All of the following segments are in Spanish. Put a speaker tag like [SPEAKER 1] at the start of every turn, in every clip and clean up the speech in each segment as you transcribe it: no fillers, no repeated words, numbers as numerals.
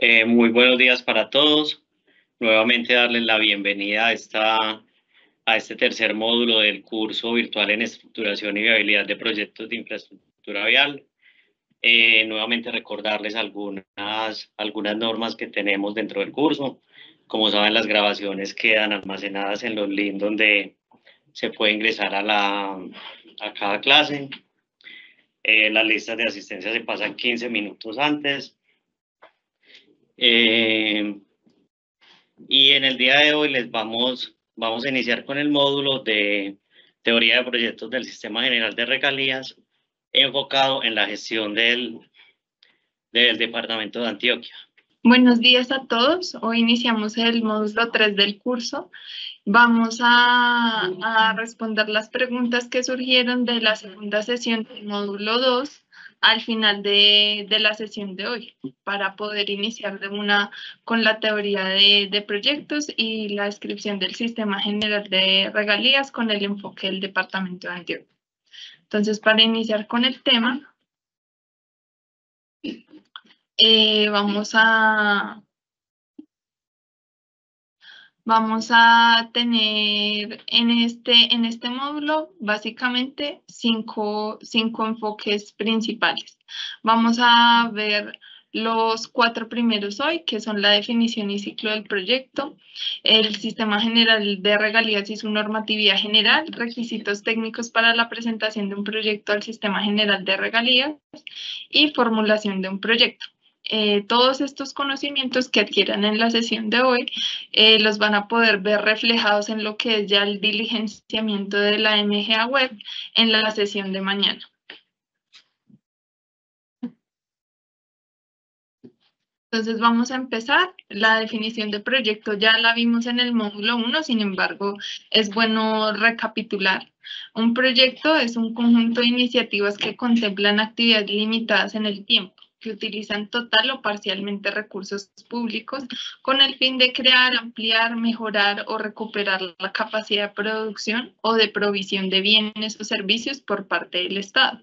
[SPEAKER 1] Muy buenos días para todos. Nuevamente darles la bienvenida a este tercer módulo del curso virtual en estructuración y viabilidad de proyectos de infraestructura vial. Nuevamente recordarles algunas normas que tenemos dentro del curso. Como saben, las grabaciones quedan almacenadas en los links donde se puede ingresar a cada clase. Las listas de asistencia se pasan 15 minutos antes. Y en el día de hoy vamos a iniciar con el módulo de teoría de proyectos del Sistema General de Regalías, enfocado en la gestión del Departamento de Antioquia.
[SPEAKER 2] Buenos días a todos. Hoy iniciamos el módulo 3 del curso. Vamos a responder las preguntas que surgieron de la segunda sesión del módulo 2 al final de la sesión de hoy, para poder iniciar con la teoría de proyectos y la descripción del Sistema General de Regalías con el enfoque del Departamento de Antioquia. Entonces, para iniciar con el tema, vamos a tener en este módulo básicamente cinco enfoques principales. Vamos a ver los 4 primeros hoy, que son la definición y ciclo del proyecto, el Sistema General de Regalías y su normatividad general, requisitos técnicos para la presentación de un proyecto al Sistema General de Regalías y formulación de un proyecto. Todos estos conocimientos que adquieran en la sesión de hoy los van a poder ver reflejados en lo que es ya el diligenciamiento de la MGA web en la sesión de mañana. Entonces vamos a empezar. La definición de proyecto ya la vimos en el módulo 1, sin embargo, es bueno recapitular. Un proyecto es un conjunto de iniciativas que contemplan actividades limitadas en el tiempo, que utilizan total o parcialmente recursos públicos con el fin de crear, ampliar, mejorar o recuperar la capacidad de producción o de provisión de bienes o servicios por parte del Estado.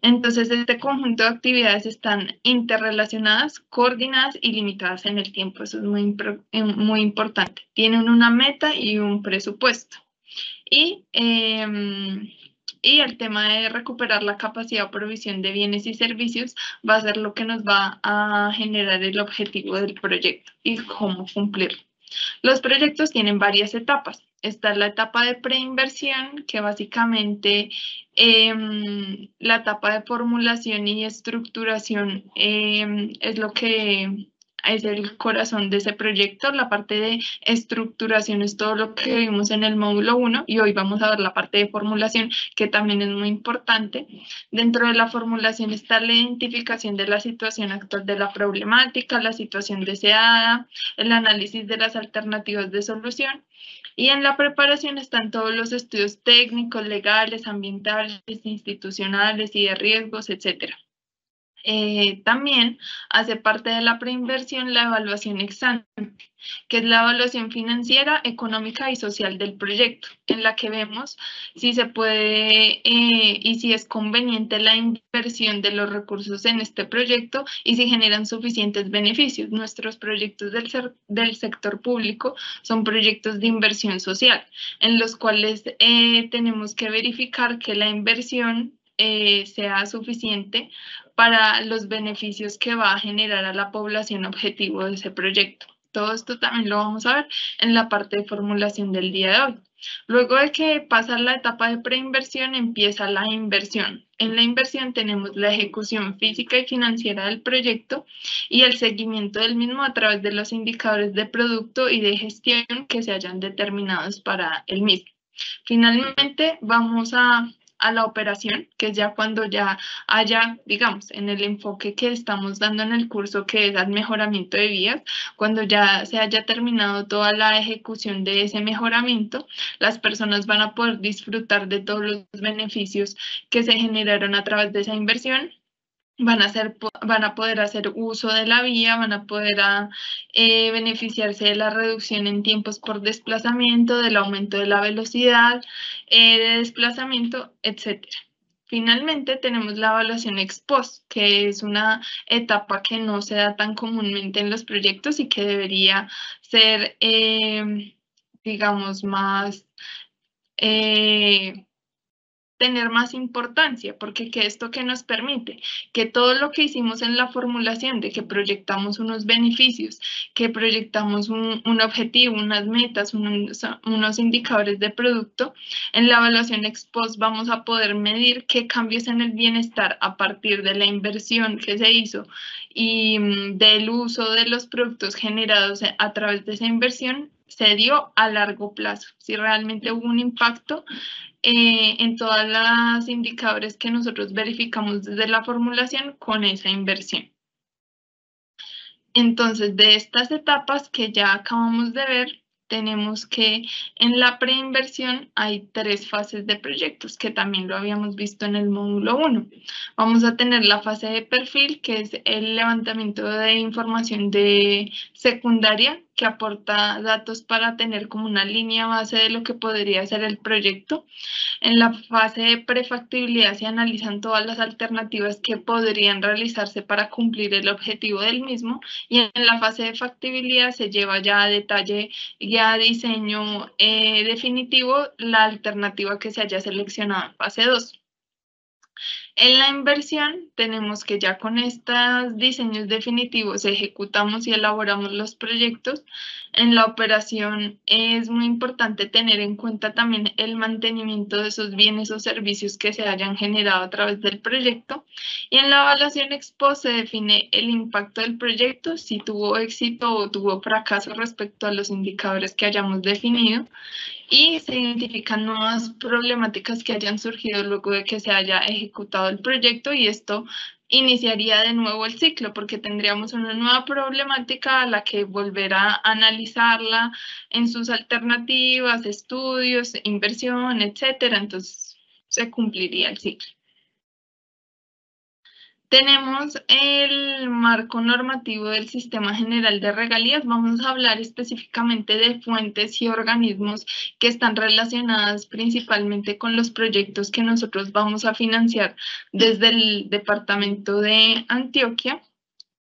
[SPEAKER 2] Entonces, este conjunto de actividades están interrelacionadas, coordinadas y limitadas en el tiempo. Eso es muy importante. Tienen una meta y un presupuesto. Y el tema de recuperar la capacidad o provisión de bienes y servicios va a ser lo que nos va a generar el objetivo del proyecto y cómo cumplirlo. Los proyectos tienen varias etapas. Está la etapa de preinversión, que básicamente la etapa de formulación y estructuración es lo que es el corazón de ese proyecto. La parte de estructuración es todo lo que vimos en el módulo 1 y hoy vamos a ver la parte de formulación, que también es muy importante. Dentro de la formulación está la identificación de la situación actual de la problemática, la situación deseada, el análisis de las alternativas de solución. Y en la preparación están todos los estudios técnicos, legales, ambientales, institucionales y de riesgos, etc. También hace parte de la preinversión la evaluación ex ante, que es la evaluación financiera, económica y social del proyecto, en la que vemos si se puede y si es conveniente la inversión de los recursos en este proyecto y si generan suficientes beneficios. Nuestros proyectos del sector público son proyectos de inversión social, en los cuales tenemos que verificar que la inversión sea suficiente para los beneficios que va a generar a la población objetivo de ese proyecto. Todo esto también lo vamos a ver en la parte de formulación del día de hoy. Luego de que pasa la etapa de preinversión, empieza la inversión. En la inversión tenemos la ejecución física y financiera del proyecto y el seguimiento del mismo a través de los indicadores de producto y de gestión que se hayan determinados para el mismo. Finalmente, vamos a la operación, que es ya cuando ya haya, digamos, en el enfoque que estamos dando en el curso, que es el mejoramiento de vías, cuando ya se haya terminado toda la ejecución de ese mejoramiento, las personas van a poder disfrutar de todos los beneficios que se generaron a través de esa inversión. Van a poder hacer uso de la vía, van a poder beneficiarse de la reducción en tiempos por desplazamiento, del aumento de la velocidad de desplazamiento, etc. Finalmente tenemos la evaluación ex post, que es una etapa que no se da tan comúnmente en los proyectos y que debería ser, digamos, más tener más importancia, porque esto que nos permite que todo lo que hicimos en la formulación, de que proyectamos unos beneficios, que proyectamos un objetivo, unas metas, unos indicadores de producto, en la evaluación ex post vamos a poder medir qué cambios en el bienestar a partir de la inversión que se hizo y del uso de los productos generados a través de esa inversión se dio a largo plazo, si realmente hubo un impacto en todos los indicadores que nosotros verificamos desde la formulación con esa inversión. Entonces, de estas etapas que ya acabamos de ver, tenemos que en la preinversión hay 3 fases de proyectos, que también lo habíamos visto en el módulo 1. Vamos a tener la fase de perfil, que es el levantamiento de información de secundaria, que aporta datos para tener como una línea base de lo que podría ser el proyecto. En la fase de prefactibilidad se analizan todas las alternativas que podrían realizarse para cumplir el objetivo del mismo, y en la fase de factibilidad se lleva ya a detalle, ya a diseño definitivo, la alternativa que se haya seleccionado en fase 2. En la inversión tenemos que ya con estos diseños definitivos ejecutamos y elaboramos los proyectos. En la operación es muy importante tener en cuenta también el mantenimiento de esos bienes o servicios que se hayan generado a través del proyecto. Y en la evaluación ex post se define el impacto del proyecto, si tuvo éxito o tuvo fracaso respecto a los indicadores que hayamos definido. Y se identifican nuevas problemáticas que hayan surgido luego de que se haya ejecutado el proyecto, y esto iniciaría de nuevo el ciclo porque tendríamos una nueva problemática a la que volver a analizarla en sus alternativas, estudios, inversión, etcétera. Entonces se cumpliría el ciclo. Tenemos el marco normativo del Sistema General de Regalías. Vamos a hablar específicamente de fuentes y organismos que están relacionadas principalmente con los proyectos que nosotros vamos a financiar desde el Departamento de Antioquia,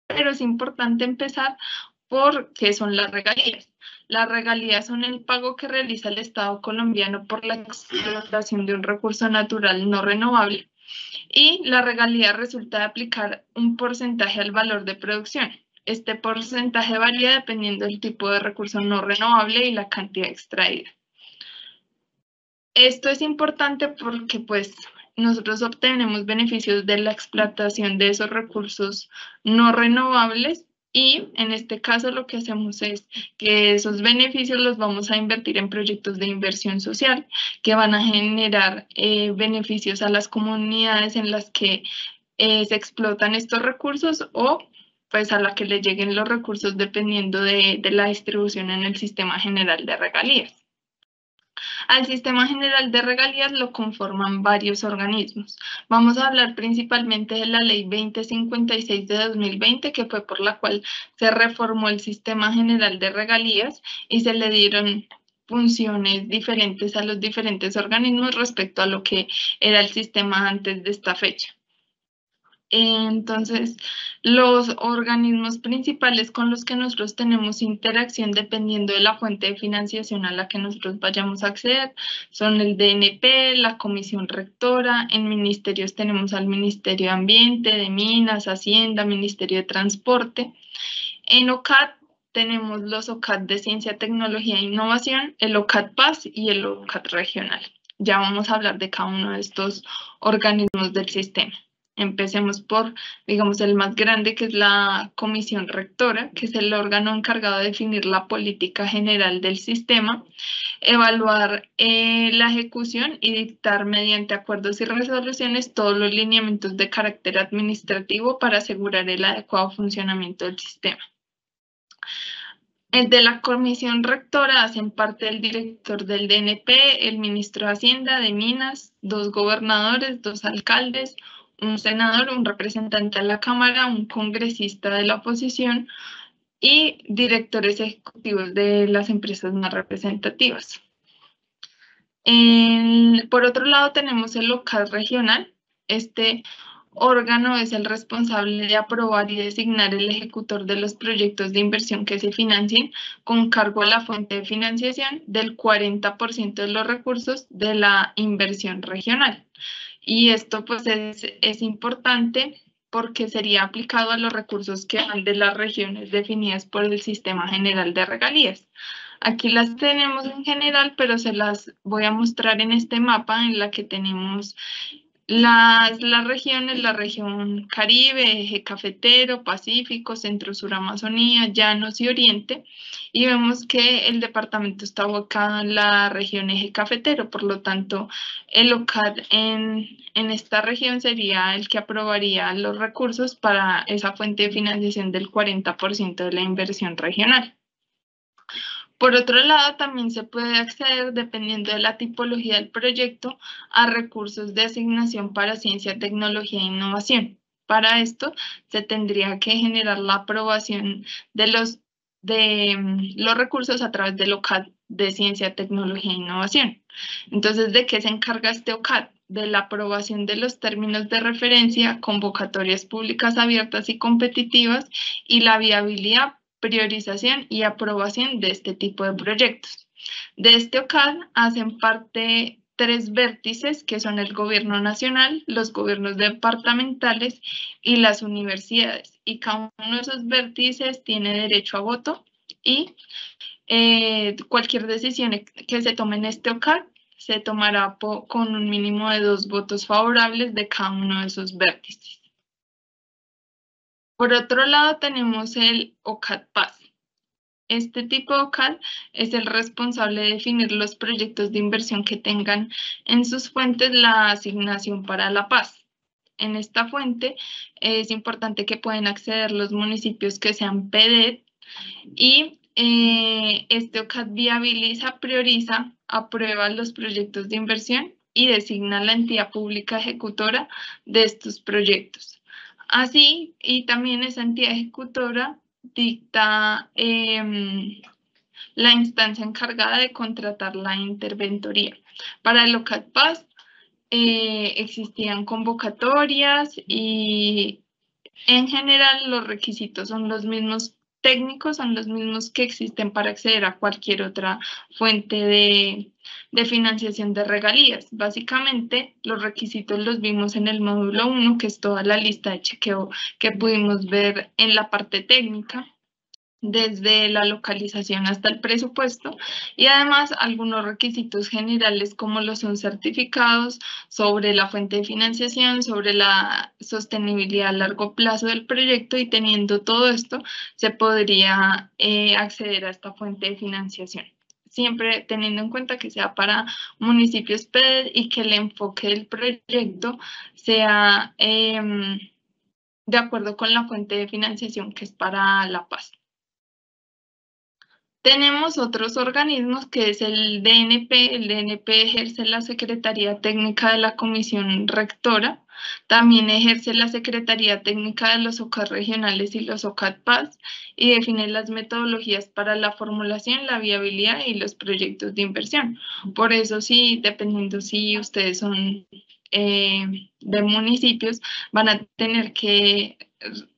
[SPEAKER 2] pero es importante empezar por qué son las regalías. Las regalías son el pago que realiza el Estado colombiano por la explotación de un recurso natural no renovable, y la regalía resulta de aplicar un porcentaje al valor de producción. Este porcentaje varía dependiendo del tipo de recurso no renovable y la cantidad extraída. Esto es importante porque pues nosotros obtenemos beneficios de la explotación de esos recursos no renovables, y en este caso lo que hacemos es que esos beneficios los vamos a invertir en proyectos de inversión social que van a generar beneficios a las comunidades en las que se explotan estos recursos, o pues a la que le lleguen los recursos dependiendo de la distribución en el Sistema General de Regalías. Al Sistema General de Regalías lo conforman varios organismos. Vamos a hablar principalmente de la Ley 2056 de 2020, que fue por la cual se reformó el Sistema General de Regalías y se le dieron funciones diferentes a los diferentes organismos respecto a lo que era el sistema antes de esta fecha. Entonces, los organismos principales con los que nosotros tenemos interacción dependiendo de la fuente de financiación a la que nosotros vayamos a acceder son el DNP, la Comisión Rectora. En ministerios tenemos al Ministerio de Ambiente, de Minas, Hacienda, Ministerio de Transporte. En OCAT tenemos los OCAT de Ciencia, Tecnología e Innovación, el OCAT Paz y el OCAT Regional. Ya vamos a hablar de cada uno de estos organismos del sistema. Empecemos por, digamos, el más grande, que es la Comisión Rectora, que es el órgano encargado de definir la política general del sistema, evaluar la ejecución y dictar mediante acuerdos y resoluciones todos los lineamientos de carácter administrativo para asegurar el adecuado funcionamiento del sistema. De la Comisión Rectora hacen parte el director del DNP, el ministro de Hacienda, de Minas, 2 gobernadores, 2 alcaldes, un senador, un representante a la Cámara, un congresista de la oposición y directores ejecutivos de las empresas más representativas. Por otro lado tenemos el OCAT regional, Este órgano es el responsable de aprobar y designar el ejecutor de los proyectos de inversión que se financien con cargo a la fuente de financiación del 40% de los recursos de la inversión regional. Y esto pues es importante porque sería aplicado a los recursos que van de las regiones definidas por el Sistema General de Regalías. Aquí las tenemos en general, pero se las voy a mostrar en este mapa en la que tenemos las regiones, la región Caribe, eje cafetero, Pacífico, Centro-Sur Amazonía, Llanos y Oriente. Y vemos que el departamento está ubicado en la región eje cafetero, por lo tanto, el OCAD en esta región sería el que aprobaría los recursos para esa fuente de financiación del 40% de la inversión regional. Por otro lado, también se puede acceder, dependiendo de la tipología del proyecto, a recursos de asignación para ciencia, tecnología e innovación. Para esto, se tendría que generar la aprobación de los recursos a través del OCAD de ciencia, tecnología e innovación. Entonces, ¿de qué se encarga este OCAD? De la aprobación de los términos de referencia, convocatorias públicas abiertas y competitivas y la viabilidad, priorización y aprobación de este tipo de proyectos. De este OCAD hacen parte 3 vértices, que son el gobierno nacional, los gobiernos departamentales y las universidades. Y cada uno de esos vértices tiene derecho a voto y cualquier decisión que se tome en este OCAD se tomará con un mínimo de 2 votos favorables de cada uno de esos vértices. Por otro lado, tenemos el OCAD Paz. Este tipo de OCAD es el responsable de definir los proyectos de inversión que tengan en sus fuentes la asignación para la paz. En esta fuente es importante que pueden acceder los municipios que sean PEDET y este OCAD viabiliza, prioriza, aprueba los proyectos de inversión y designa la entidad pública ejecutora de estos proyectos. Así, y también esa entidad ejecutora dicta la instancia encargada de contratar la interventoría. Para el OCAD Paz existían convocatorias y en general los requisitos son los mismos técnicos, son los mismos que existen para acceder a cualquier otra fuente de financiación de regalías. Básicamente, los requisitos los vimos en el módulo 1, que es toda la lista de chequeo que pudimos ver en la parte técnica, desde la localización hasta el presupuesto, y además algunos requisitos generales como lo son certificados sobre la fuente de financiación, sobre la sostenibilidad a largo plazo del proyecto, y teniendo todo esto se podría acceder a esta fuente de financiación. Siempre teniendo en cuenta que sea para municipios PED y que el enfoque del proyecto sea de acuerdo con la fuente de financiación que es para la paz. Tenemos otros organismos que es el DNP. El DNP ejerce la Secretaría Técnica de la Comisión Rectora. También ejerce la Secretaría Técnica de los OCAD regionales y los OCAD Paz y define las metodologías para la formulación, la viabilidad y los proyectos de inversión. Por eso sí, dependiendo si ustedes son de municipios, van a tener que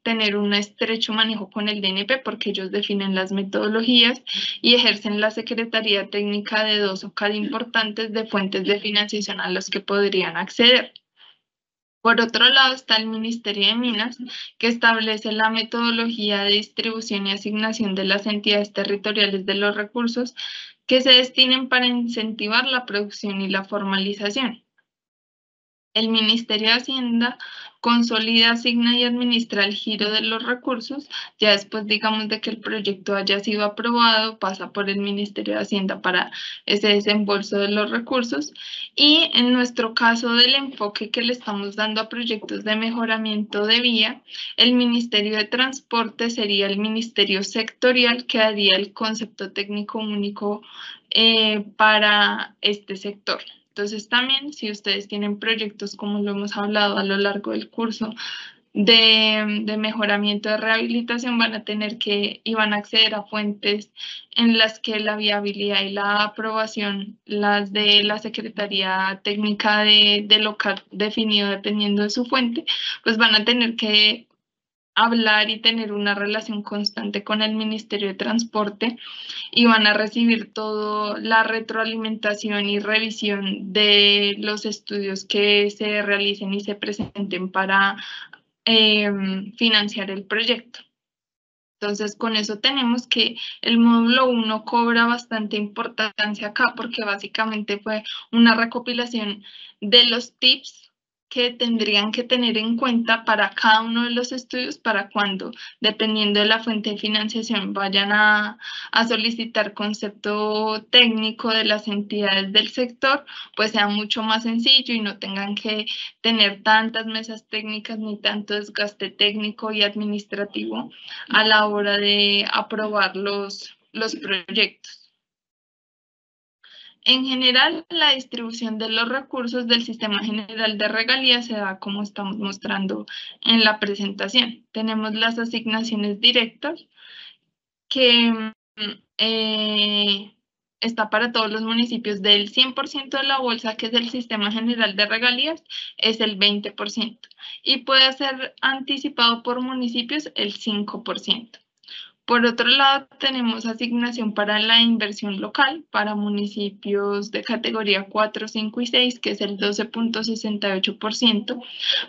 [SPEAKER 2] tener un estrecho manejo con el DNP porque ellos definen las metodologías y ejercen la Secretaría Técnica de 2 OCAD importantes de fuentes de financiación a los que podrían acceder. Por otro lado está el Ministerio de Minas, que establece la metodología de distribución y asignación de las entidades territoriales de los recursos que se destinen para incentivar la producción y la formalización. El Ministerio de Hacienda consolida, asigna y administra el giro de los recursos. Ya después, digamos, de que el proyecto haya sido aprobado, pasa por el Ministerio de Hacienda para ese desembolso de los recursos. Y en nuestro caso del enfoque que le estamos dando a proyectos de mejoramiento de vía, el Ministerio de Transporte sería el ministerio sectorial que daría el concepto técnico único para este sector. Entonces también, si ustedes tienen proyectos, como lo hemos hablado a lo largo del curso, de mejoramiento de rehabilitación van a tener que y van a acceder a fuentes en las que la viabilidad y la aprobación, las de la Secretaría Técnica de local definido dependiendo de su fuente, pues van a tener que hablar y tener una relación constante con el Ministerio de Transporte y van a recibir toda la retroalimentación y revisión de los estudios que se realicen y se presenten para financiar el proyecto. Entonces, con eso tenemos que el módulo 1 cobra bastante importancia acá porque básicamente fue una recopilación de los tips que tendrían que tener en cuenta para cada uno de los estudios para cuando, dependiendo de la fuente de financiación, vayan a solicitar concepto técnico de las entidades del sector, pues sea mucho más sencillo y no tengan que tener tantas mesas técnicas ni tanto desgaste técnico y administrativo a la hora de aprobar los proyectos. En general, la distribución de los recursos del Sistema General de Regalías se da como estamos mostrando en la presentación. Tenemos las asignaciones directas que está para todos los municipios del 100% de la bolsa, que es el Sistema General de Regalías, es el 20%. Y puede ser anticipado por municipios el 5%. Por otro lado, tenemos asignación para la inversión local para municipios de categoría 4, 5 y 6, que es el 12.68%.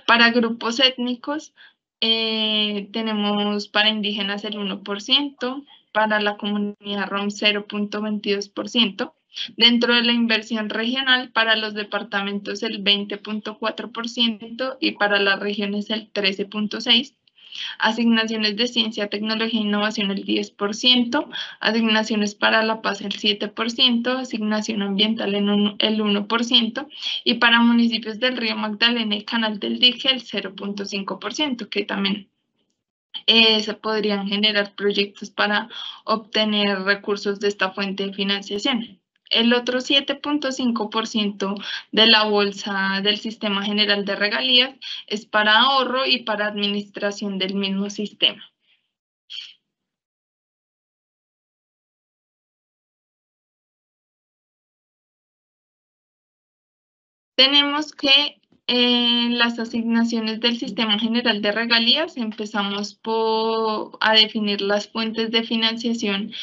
[SPEAKER 2] Para grupos étnicos, tenemos para indígenas el 1%, para la comunidad ROM 0.22%. Dentro de la inversión regional, para los departamentos el 20.4% y para las regiones el 13.6%. Asignaciones de ciencia, tecnología e innovación el 10%, asignaciones para la paz el 7%, asignación ambiental el 1% y para municipios del Río Magdalena y Canal del Dique el 0.5%, que también se podrían generar proyectos para obtener recursos de esta fuente de financiación. El otro 7.5% de la bolsa del Sistema General de Regalías es para ahorro y para administración del mismo sistema. Tenemos que las asignaciones del Sistema General de Regalías empezamos a definir las fuentes de financiación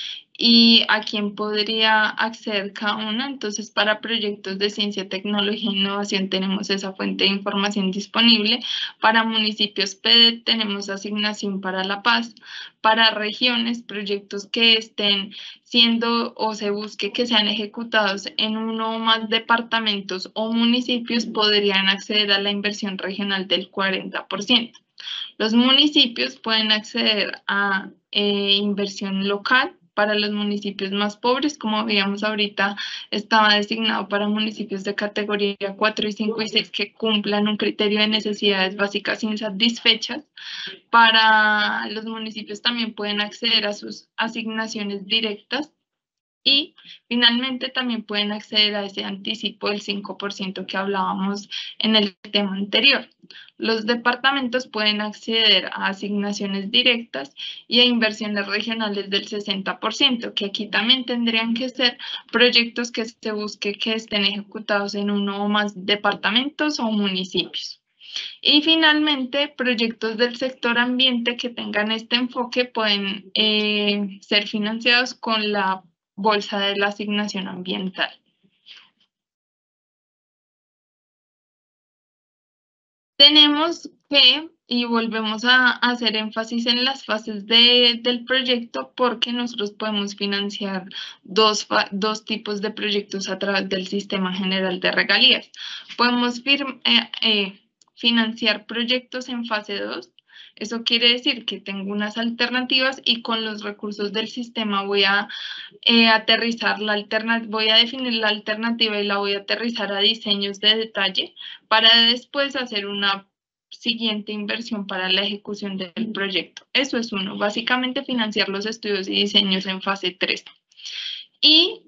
[SPEAKER 2] y a quién podría acceder cada una. Entonces, para proyectos de ciencia, tecnología e innovación tenemos esa fuente de información disponible. Para municipios PEDET tenemos asignación para La Paz. Para regiones, proyectos que estén siendo o se busque que sean ejecutados en uno o más departamentos o municipios podrían acceder a la inversión regional del 40%. Los municipios pueden acceder a inversión local. Para los municipios más pobres, como veíamos ahorita, estaba designado para municipios de categoría 4 y 5 y 6 que cumplan un criterio de necesidades básicas insatisfechas. Para los municipios también pueden acceder a sus asignaciones directas y finalmente también pueden acceder a ese anticipo del 5% que hablábamos en el tema anterior. Los departamentos pueden acceder a asignaciones directas y a inversiones regionales del 60%, que aquí también tendrían que ser proyectos que se busque que estén ejecutados en uno o más departamentos o municipios. Y finalmente, proyectos del sector ambiente que tengan este enfoque pueden ser financiados con la bolsa de la asignación ambiental. Tenemos que, y volvemos a hacer énfasis en las fases del proyecto porque nosotros podemos financiar dos tipos de proyectos a través del Sistema General de Regalías. Podemos financiar proyectos en fase 2. Eso quiere decir que tengo unas alternativas y con los recursos del sistema voy a aterrizar voy a definir la alternativa y la voy a aterrizar a diseños de detalle para después hacer una siguiente inversión para la ejecución del proyecto. Eso es uno, básicamente financiar los estudios y diseños en fase 3. Y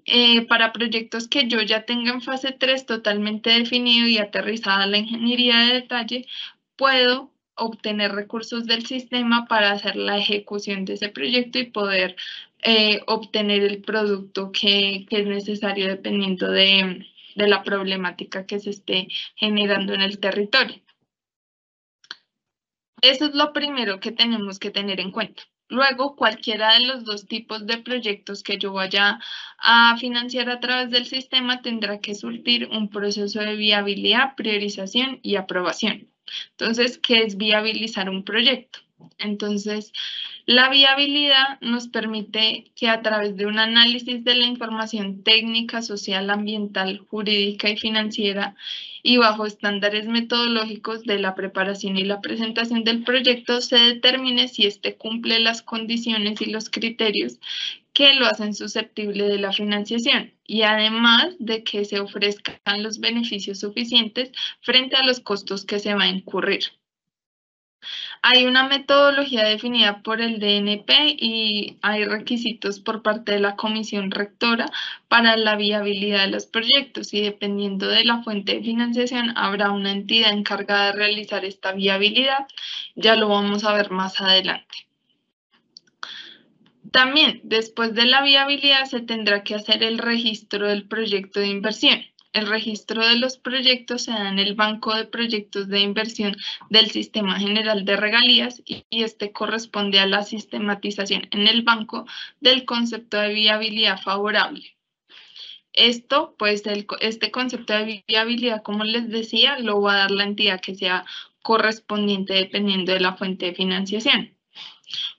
[SPEAKER 2] para proyectos que yo ya tenga en fase 3 totalmente definido y aterrizada la ingeniería de detalle, puedo obtener recursos del sistema para hacer la ejecución de ese proyecto y poder obtener el producto que es necesario dependiendo de la problemática que se esté generando en el territorio. Eso es lo primero que tenemos que tener en cuenta. Luego, cualquiera de los dos tipos de proyectos que yo vaya a financiar a través del sistema tendrá que surtir un proceso de viabilidad, priorización y aprobación. Entonces, ¿qué es viabilizar un proyecto? Entonces, la viabilidad nos permite que a través de un análisis de la información técnica, social, ambiental, jurídica y financiera y bajo estándares metodológicos de la preparación y la presentación del proyecto se determine si éste cumple las condiciones y los criterios que lo hacen susceptible de la financiación y además de que se ofrezcan los beneficios suficientes frente a los costos que se va a incurrir. Hay una metodología definida por el DNP y hay requisitos por parte de la Comisión Rectora para la viabilidad de los proyectos y dependiendo de la fuente de financiación habrá una entidad encargada de realizar esta viabilidad. Ya lo vamos a ver más adelante. También, después de la viabilidad, se tendrá que hacer el registro del proyecto de inversión. El registro de los proyectos se da en el Banco de Proyectos de Inversión del Sistema General de Regalías y este corresponde a la sistematización en el banco del concepto de viabilidad favorable. Esto, pues, este concepto de viabilidad, como les decía, lo va a dar la entidad que sea correspondiente dependiendo de la fuente de financiación.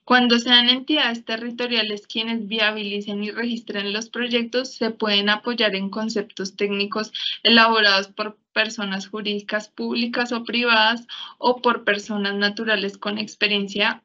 [SPEAKER 2] Cuando sean entidades territoriales quienes viabilicen y registren los proyectos, se pueden apoyar en conceptos técnicos elaborados por personas jurídicas públicas o privadas o por personas naturales con experiencia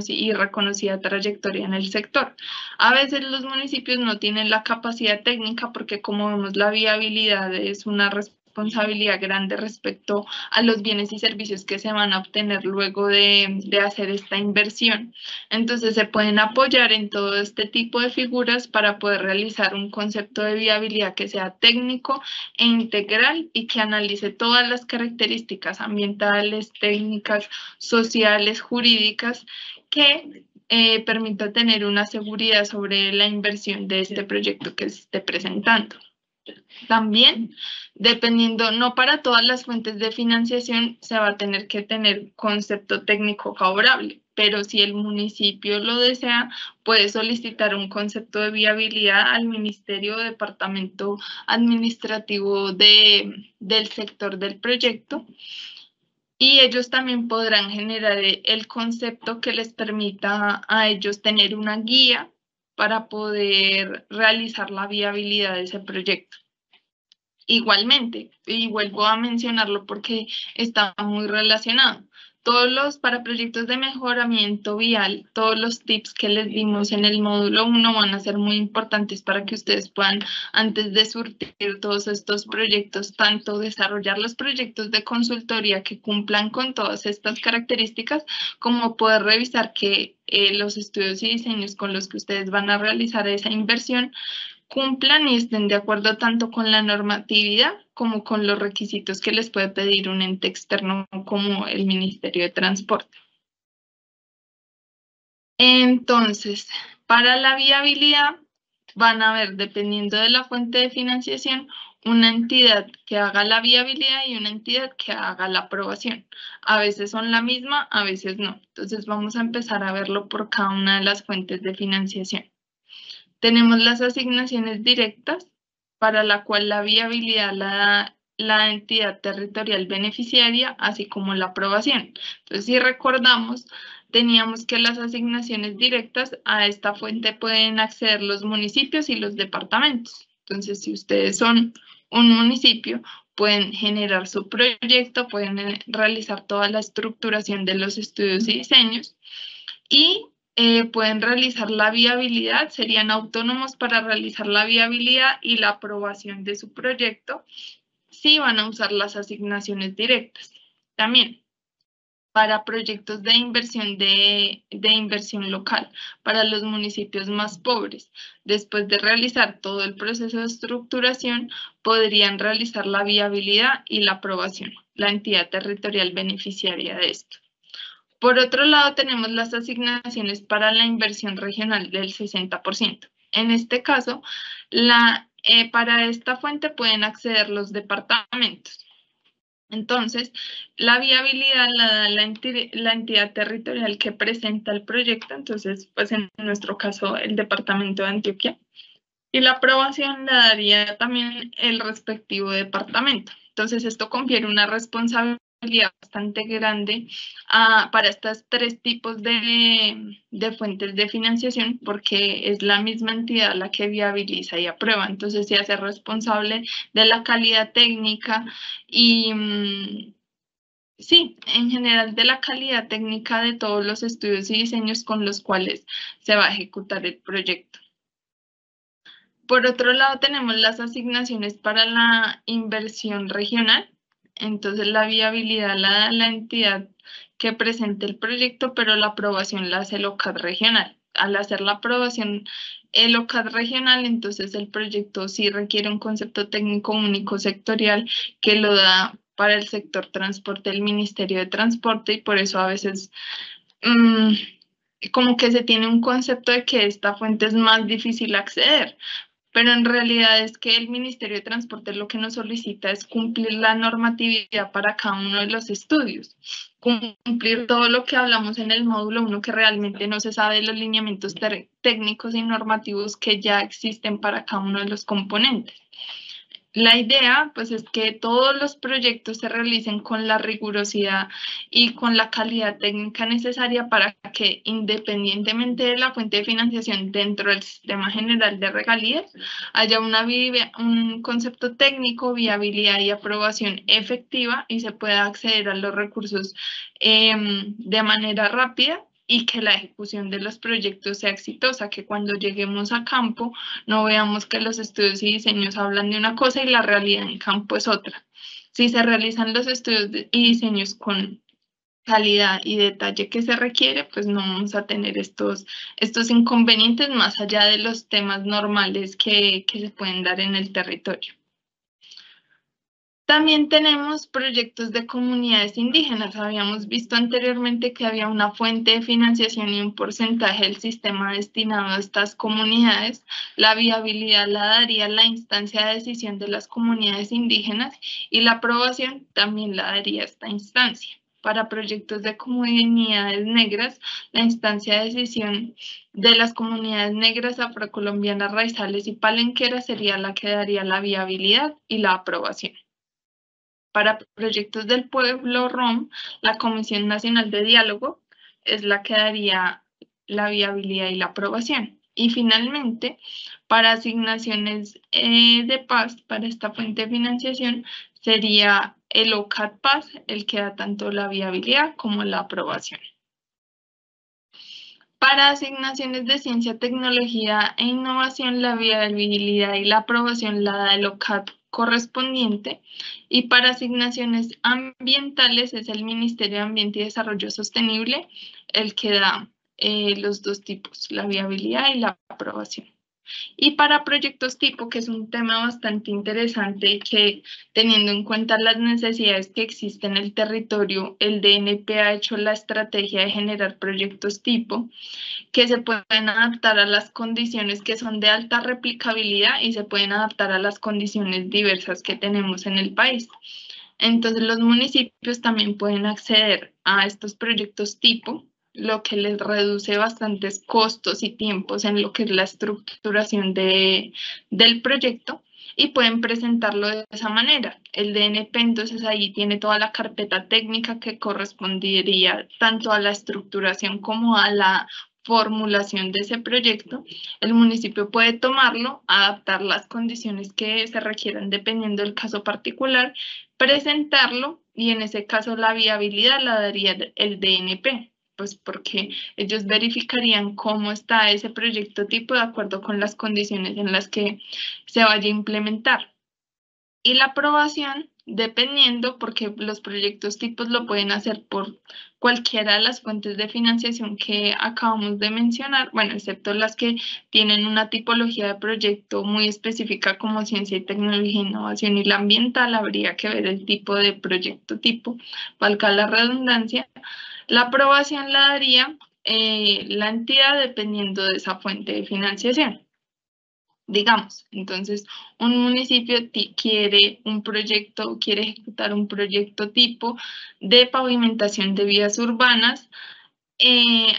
[SPEAKER 2] y reconocida trayectoria en el sector. A veces los municipios no tienen la capacidad técnica porque, como vemos, la viabilidad es una responsabilidad grande respecto a los bienes y servicios que se van a obtener luego de hacer esta inversión. Entonces se pueden apoyar en todo este tipo de figuras para poder realizar un concepto de viabilidad que sea técnico e integral y que analice todas las características ambientales, técnicas, sociales, jurídicas que permita tener una seguridad sobre la inversión de este proyecto que se esté presentando. También, dependiendo, no para todas las fuentes de financiación se va a tener que tener concepto técnico favorable, pero si el municipio lo desea, puede solicitar un concepto de viabilidad al Ministerio o Departamento Administrativo del sector del proyecto. Y ellos también podrán generar el concepto que les permita a ellos tener una guía para poder realizar la viabilidad de ese proyecto. Igualmente, y vuelvo a mencionarlo porque está muy relacionado, para proyectos de mejoramiento vial, todos los tips que les dimos en el módulo 1 van a ser muy importantes para que ustedes puedan, antes de surtir todos estos proyectos, tanto desarrollar los proyectos de consultoría que cumplan con todas estas características, como poder revisar que los estudios y diseños con los que ustedes van a realizar esa inversión cumplan y estén de acuerdo tanto con la normatividad como con los requisitos que les puede pedir un ente externo como el Ministerio de Transporte. Entonces, para la viabilidad van a haber, dependiendo de la fuente de financiación, una entidad que haga la viabilidad y una entidad que haga la aprobación. A veces son la misma, a veces no. Entonces vamos a empezar a verlo por cada una de las fuentes de financiación. Tenemos las asignaciones directas, para la cual la viabilidad la da la entidad territorial beneficiaria, así como la aprobación. Entonces, si recordamos, teníamos que las asignaciones directas a esta fuente pueden acceder los municipios y los departamentos. Entonces, si ustedes son un municipio, pueden generar su proyecto, pueden realizar toda la estructuración de los estudios y diseños y pueden realizar la viabilidad, serían autónomos para realizar la viabilidad y la aprobación de su proyecto si van a usar las asignaciones directas. También para proyectos de inversión local para los municipios más pobres. Después de realizar todo el proceso de estructuración, podrían realizar la viabilidad y la aprobación, la entidad territorial beneficiaria de esto. Por otro lado, tenemos las asignaciones para la inversión regional del 60%. En este caso, para esta fuente pueden acceder los departamentos. Entonces, la viabilidad la da la entidad territorial que presenta el proyecto, entonces, pues en nuestro caso, el departamento de Antioquia, y la aprobación la daría también el respectivo departamento. Entonces, esto confiere una responsabilidad bastante grande para estos tres tipos de fuentes de financiación, porque es la misma entidad la que viabiliza y aprueba. Entonces, se hace responsable de la calidad técnica y sí, en general de la calidad técnica de todos los estudios y diseños con los cuales se va a ejecutar el proyecto. Por otro lado, tenemos las asignaciones para la inversión regional. Entonces, la viabilidad la da la entidad que presente el proyecto, pero la aprobación la hace el OCAD regional. Al hacer la aprobación el OCAD regional, entonces el proyecto sí requiere un concepto técnico único sectorial que lo da para el sector transporte el Ministerio de Transporte, y por eso a veces como que se tiene un concepto de que esta fuente es más difícil acceder. Pero en realidad es que el Ministerio de Transporte lo que nos solicita es cumplir la normatividad para cada uno de los estudios, cumplir todo lo que hablamos en el módulo 1, que realmente no se sabe de los lineamientos técnicos y normativos que ya existen para cada uno de los componentes. La idea, pues, es que todos los proyectos se realicen con la rigurosidad y con la calidad técnica necesaria para que, independientemente de la fuente de financiación dentro del sistema general de regalías, haya un concepto técnico, viabilidad y aprobación efectiva y se pueda acceder a los recursos de manera rápida, y que la ejecución de los proyectos sea exitosa, que cuando lleguemos a campo no veamos que los estudios y diseños hablan de una cosa y la realidad en campo es otra. Si se realizan los estudios y diseños con calidad y detalle que se requiere, pues no vamos a tener estos inconvenientes más allá de los temas normales que se pueden dar en el territorio. También tenemos proyectos de comunidades indígenas. Habíamos visto anteriormente que había una fuente de financiación y un porcentaje del sistema destinado a estas comunidades. La viabilidad la daría la instancia de decisión de las comunidades indígenas y la aprobación también la daría esta instancia. Para proyectos de comunidades negras, la instancia de decisión de las comunidades negras, afrocolombianas, raizales y palenqueras sería la que daría la viabilidad y la aprobación. Para proyectos del pueblo ROM, la Comisión Nacional de Diálogo es la que daría la viabilidad y la aprobación. Y finalmente, para asignaciones de paz, para esta fuente de financiación, sería el OCAD Paz el que da tanto la viabilidad como la aprobación. Para asignaciones de ciencia, tecnología e innovación, la viabilidad y la aprobación la da el OCAD correspondiente, y para asignaciones ambientales es el Ministerio de Ambiente y Desarrollo Sostenible el que da los dos tipos, la viabilidad y la aprobación. Y para proyectos tipo, que es un tema bastante interesante, que teniendo en cuenta las necesidades que existen en el territorio, el DNP ha hecho la estrategia de generar proyectos tipo que se pueden adaptar a las condiciones que son de alta replicabilidad y se pueden adaptar a las condiciones diversas que tenemos en el país. Entonces, los municipios también pueden acceder a estos proyectos tipo, lo que les reduce bastantes costos y tiempos en lo que es la estructuración del proyecto, y pueden presentarlo de esa manera. El DNP, entonces, ahí tiene toda la carpeta técnica que correspondería tanto a la estructuración como a la formulación de ese proyecto. El municipio puede tomarlo, adaptar las condiciones que se requieran dependiendo del caso particular, presentarlo, y en ese caso la viabilidad la daría el DNP, pues porque ellos verificarían cómo está ese proyecto tipo de acuerdo con las condiciones en las que se vaya a implementar. Y la aprobación, dependiendo, porque los proyectos tipos lo pueden hacer por cualquiera de las fuentes de financiación que acabamos de mencionar, bueno, excepto las que tienen una tipología de proyecto muy específica como ciencia y tecnología, innovación y la ambiental, habría que ver el tipo de proyecto tipo, valga la redundancia. La aprobación la daría la entidad dependiendo de esa fuente de financiación. Digamos, entonces, un municipio quiere un proyecto, quiere ejecutar un proyecto tipo de pavimentación de vías urbanas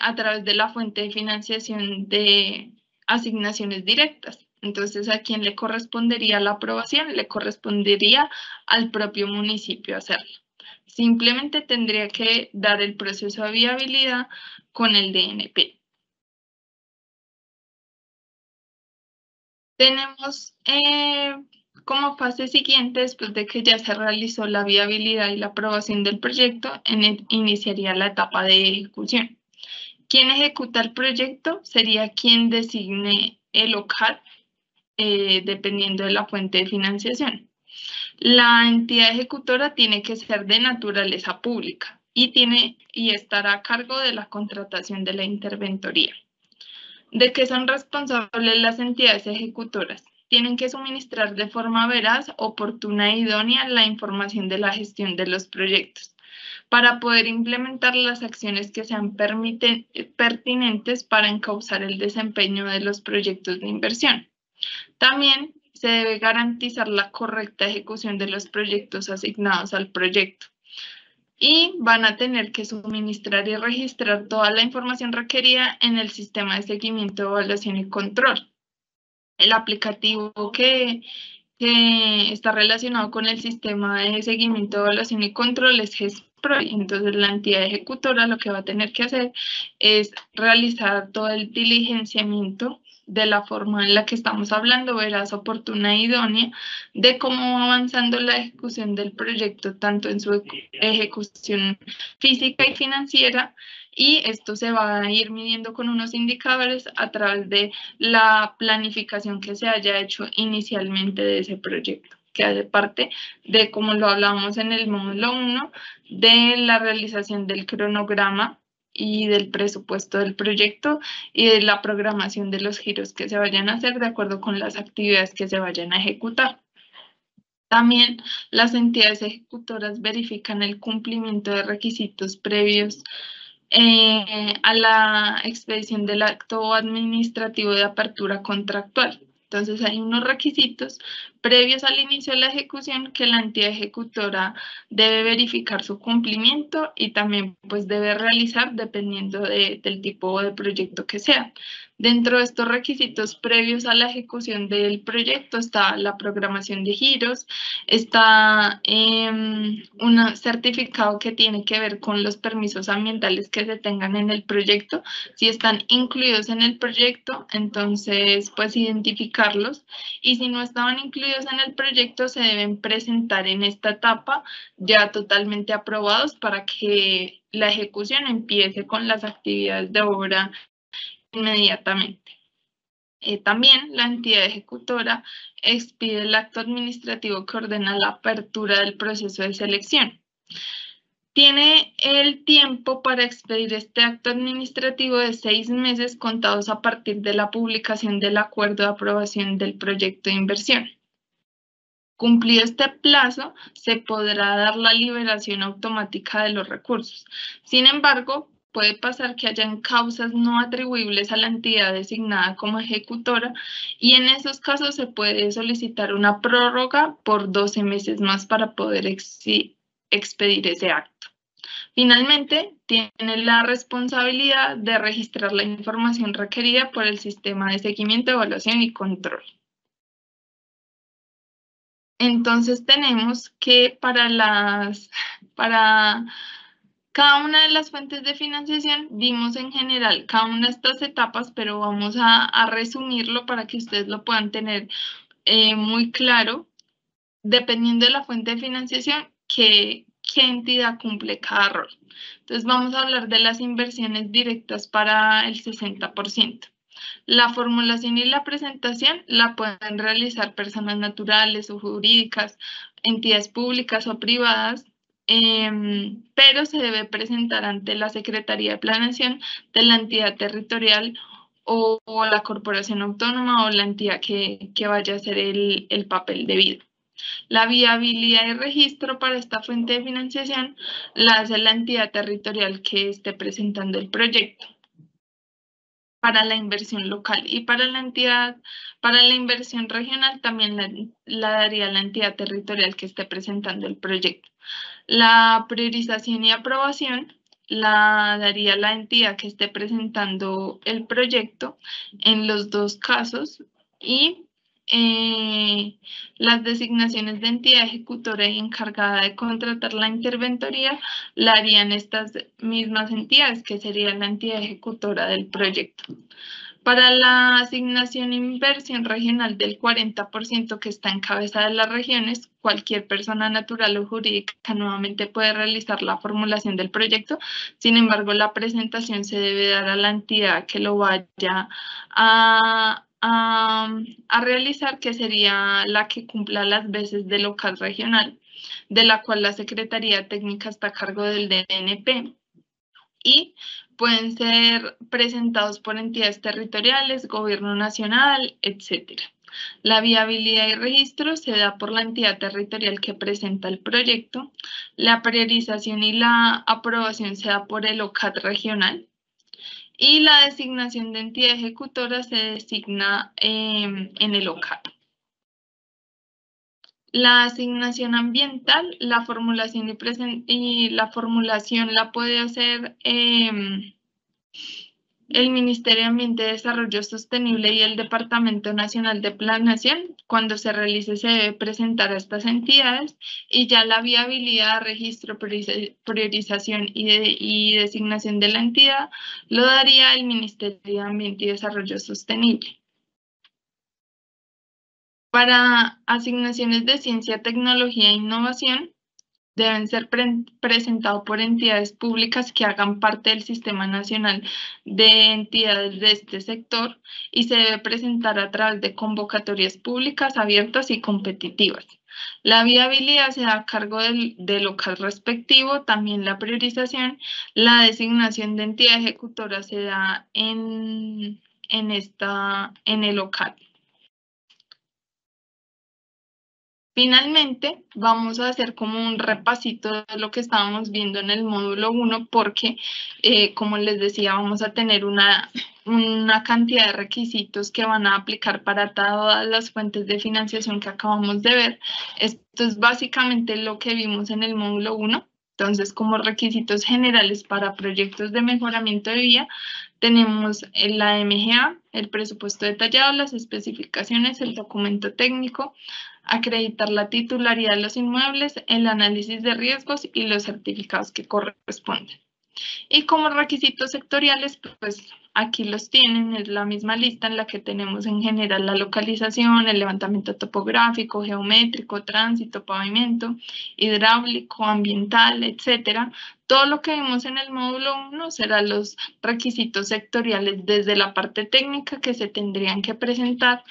[SPEAKER 2] a través de la fuente de financiación de asignaciones directas. Entonces, ¿a quién le correspondería la aprobación? Le correspondería al propio municipio hacerlo. Simplemente tendría que dar el proceso de viabilidad con el DNP. Tenemos como fase siguiente, después de que ya se realizó la viabilidad y la aprobación del proyecto, iniciaría la etapa de ejecución. ¿Quién ejecuta el proyecto? Sería quien designe el local, dependiendo de la fuente de financiación. La entidad ejecutora tiene que ser de naturaleza pública y estará a cargo de la contratación de la interventoría. ¿De qué son responsables las entidades ejecutoras? Tienen que suministrar de forma veraz, oportuna e idónea la información de la gestión de los proyectos para poder implementar las acciones que sean pertinentes para encauzar el desempeño de los proyectos de inversión. También se debe garantizar la correcta ejecución de los proyectos asignados al proyecto. Y van a tener que suministrar y registrar toda la información requerida en el sistema de seguimiento, evaluación y control. El aplicativo que está relacionado con el sistema de seguimiento, evaluación y control es GESPROI. Entonces, la entidad ejecutora lo que va a tener que hacer es realizar todo el diligenciamiento de la forma en la que estamos hablando, veraz, oportuna e idónea, de cómo va avanzando la ejecución del proyecto, tanto en su ejecución física y financiera, y esto se va a ir midiendo con unos indicadores a través de la planificación que se haya hecho inicialmente de ese proyecto, que hace parte de, como lo hablábamos en el módulo 1, de la realización del cronograma y del presupuesto del proyecto y de la programación de los giros que se vayan a hacer de acuerdo con las actividades que se vayan a ejecutar. También las entidades ejecutoras verifican el cumplimiento de requisitos previos a la expedición del acto administrativo de apertura contractual. Entonces, hay unos requisitos previos al inicio de la ejecución que la entidad ejecutora debe verificar su cumplimiento y también pues debe realizar dependiendo del tipo de proyecto que sea. Dentro de estos requisitos previos a la ejecución del proyecto está la programación de giros, está un certificado que tiene que ver con los permisos ambientales que se tengan en el proyecto. Si están incluidos en el proyecto, entonces pues identificarlos, y si no estaban incluidos en el proyecto se deben presentar en esta etapa ya totalmente aprobados para que la ejecución empiece con las actividades de obra inmediatamente. También la entidad ejecutora expide el acto administrativo que ordena la apertura del proceso de selección. Tiene el tiempo para expedir este acto administrativo de 6 meses contados a partir de la publicación del acuerdo de aprobación del proyecto de inversión. Cumplido este plazo, se podrá dar la liberación automática de los recursos. Sin embargo, puede pasar que hayan causas no atribuibles a la entidad designada como ejecutora, y en esos casos se puede solicitar una prórroga por 12 meses más para poder expedir ese acto. Finalmente, tiene la responsabilidad de registrar la información requerida por el sistema de seguimiento, evaluación y control. Entonces tenemos que para cada una de las fuentes de financiación vimos en general cada una de estas etapas, pero vamos a resumirlo para que ustedes lo puedan tener muy claro, dependiendo de la fuente de financiación, qué entidad cumple cada rol. Entonces vamos a hablar de las inversiones directas para el 60%. La formulación y la presentación la pueden realizar personas naturales o jurídicas, entidades públicas o privadas, pero se debe presentar ante la Secretaría de Planeación de la entidad territorial o la corporación autónoma o la entidad que vaya a hacer el papel debido. La viabilidad y registro para esta fuente de financiación la hace la entidad territorial que esté presentando el proyecto para la inversión local, y para la inversión regional también la daría la entidad territorial que esté presentando el proyecto. La priorización y aprobación la daría la entidad que esté presentando el proyecto en los dos casos, y las designaciones de entidad ejecutora y encargada de contratar la interventoría la harían estas mismas entidades, que sería la entidad ejecutora del proyecto. Para la asignación e inversión regional del 40% que está en cabeza de las regiones, cualquier persona natural o jurídica nuevamente puede realizar la formulación del proyecto. Sin embargo, la presentación se debe dar a la entidad que lo vaya a realizar, que sería la que cumpla las veces de local regional, de la cual la Secretaría Técnica está a cargo del DNP. Y pueden ser presentados por entidades territoriales, gobierno nacional, etc. La viabilidad y registro se da por la entidad territorial que presenta el proyecto. La priorización y la aprobación se da por el OCAT regional. Y la designación de entidad ejecutora se designa en el OCAT. La asignación ambiental, la formulación la puede hacer el Ministerio de Ambiente y Desarrollo Sostenible y el Departamento Nacional de Planeación. Cuando se realice, se debe presentar a estas entidades, y ya la viabilidad, registro, priorización y designación de la entidad lo daría el Ministerio de Ambiente y Desarrollo Sostenible. Para asignaciones de ciencia, tecnología e innovación, deben ser presentados por entidades públicas que hagan parte del Sistema Nacional de Entidades de este sector, y se debe presentar a través de convocatorias públicas abiertas y competitivas. La viabilidad se da a cargo del local respectivo. También la priorización, la designación de entidad ejecutora se da en el local. Finalmente, vamos a hacer como un repasito de lo que estábamos viendo en el módulo 1, porque, como les decía, vamos a tener una cantidad de requisitos que van a aplicar para todas las fuentes de financiación que acabamos de ver. Esto es básicamente lo que vimos en el módulo 1. Entonces, como requisitos generales para proyectos de mejoramiento de vía, tenemos la MGA, el presupuesto detallado, las especificaciones, el documento técnico, acreditar la titularidad de los inmuebles, el análisis de riesgos y los certificados que corresponden. Y como requisitos sectoriales, pues aquí los tienen, es la misma lista en la que tenemos en general la localización, el levantamiento topográfico, geométrico, tránsito, pavimento, hidráulico, ambiental, etcétera. Todo lo que vimos en el módulo 1 serán los requisitos sectoriales desde la parte técnica que se tendrían que presentar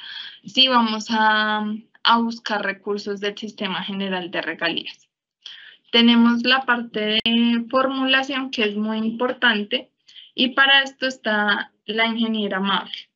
[SPEAKER 2] si vamos a buscar recursos del Sistema General de Regalías. Tenemos la parte de formulación, que es muy importante, y para esto está la ingeniera Mable.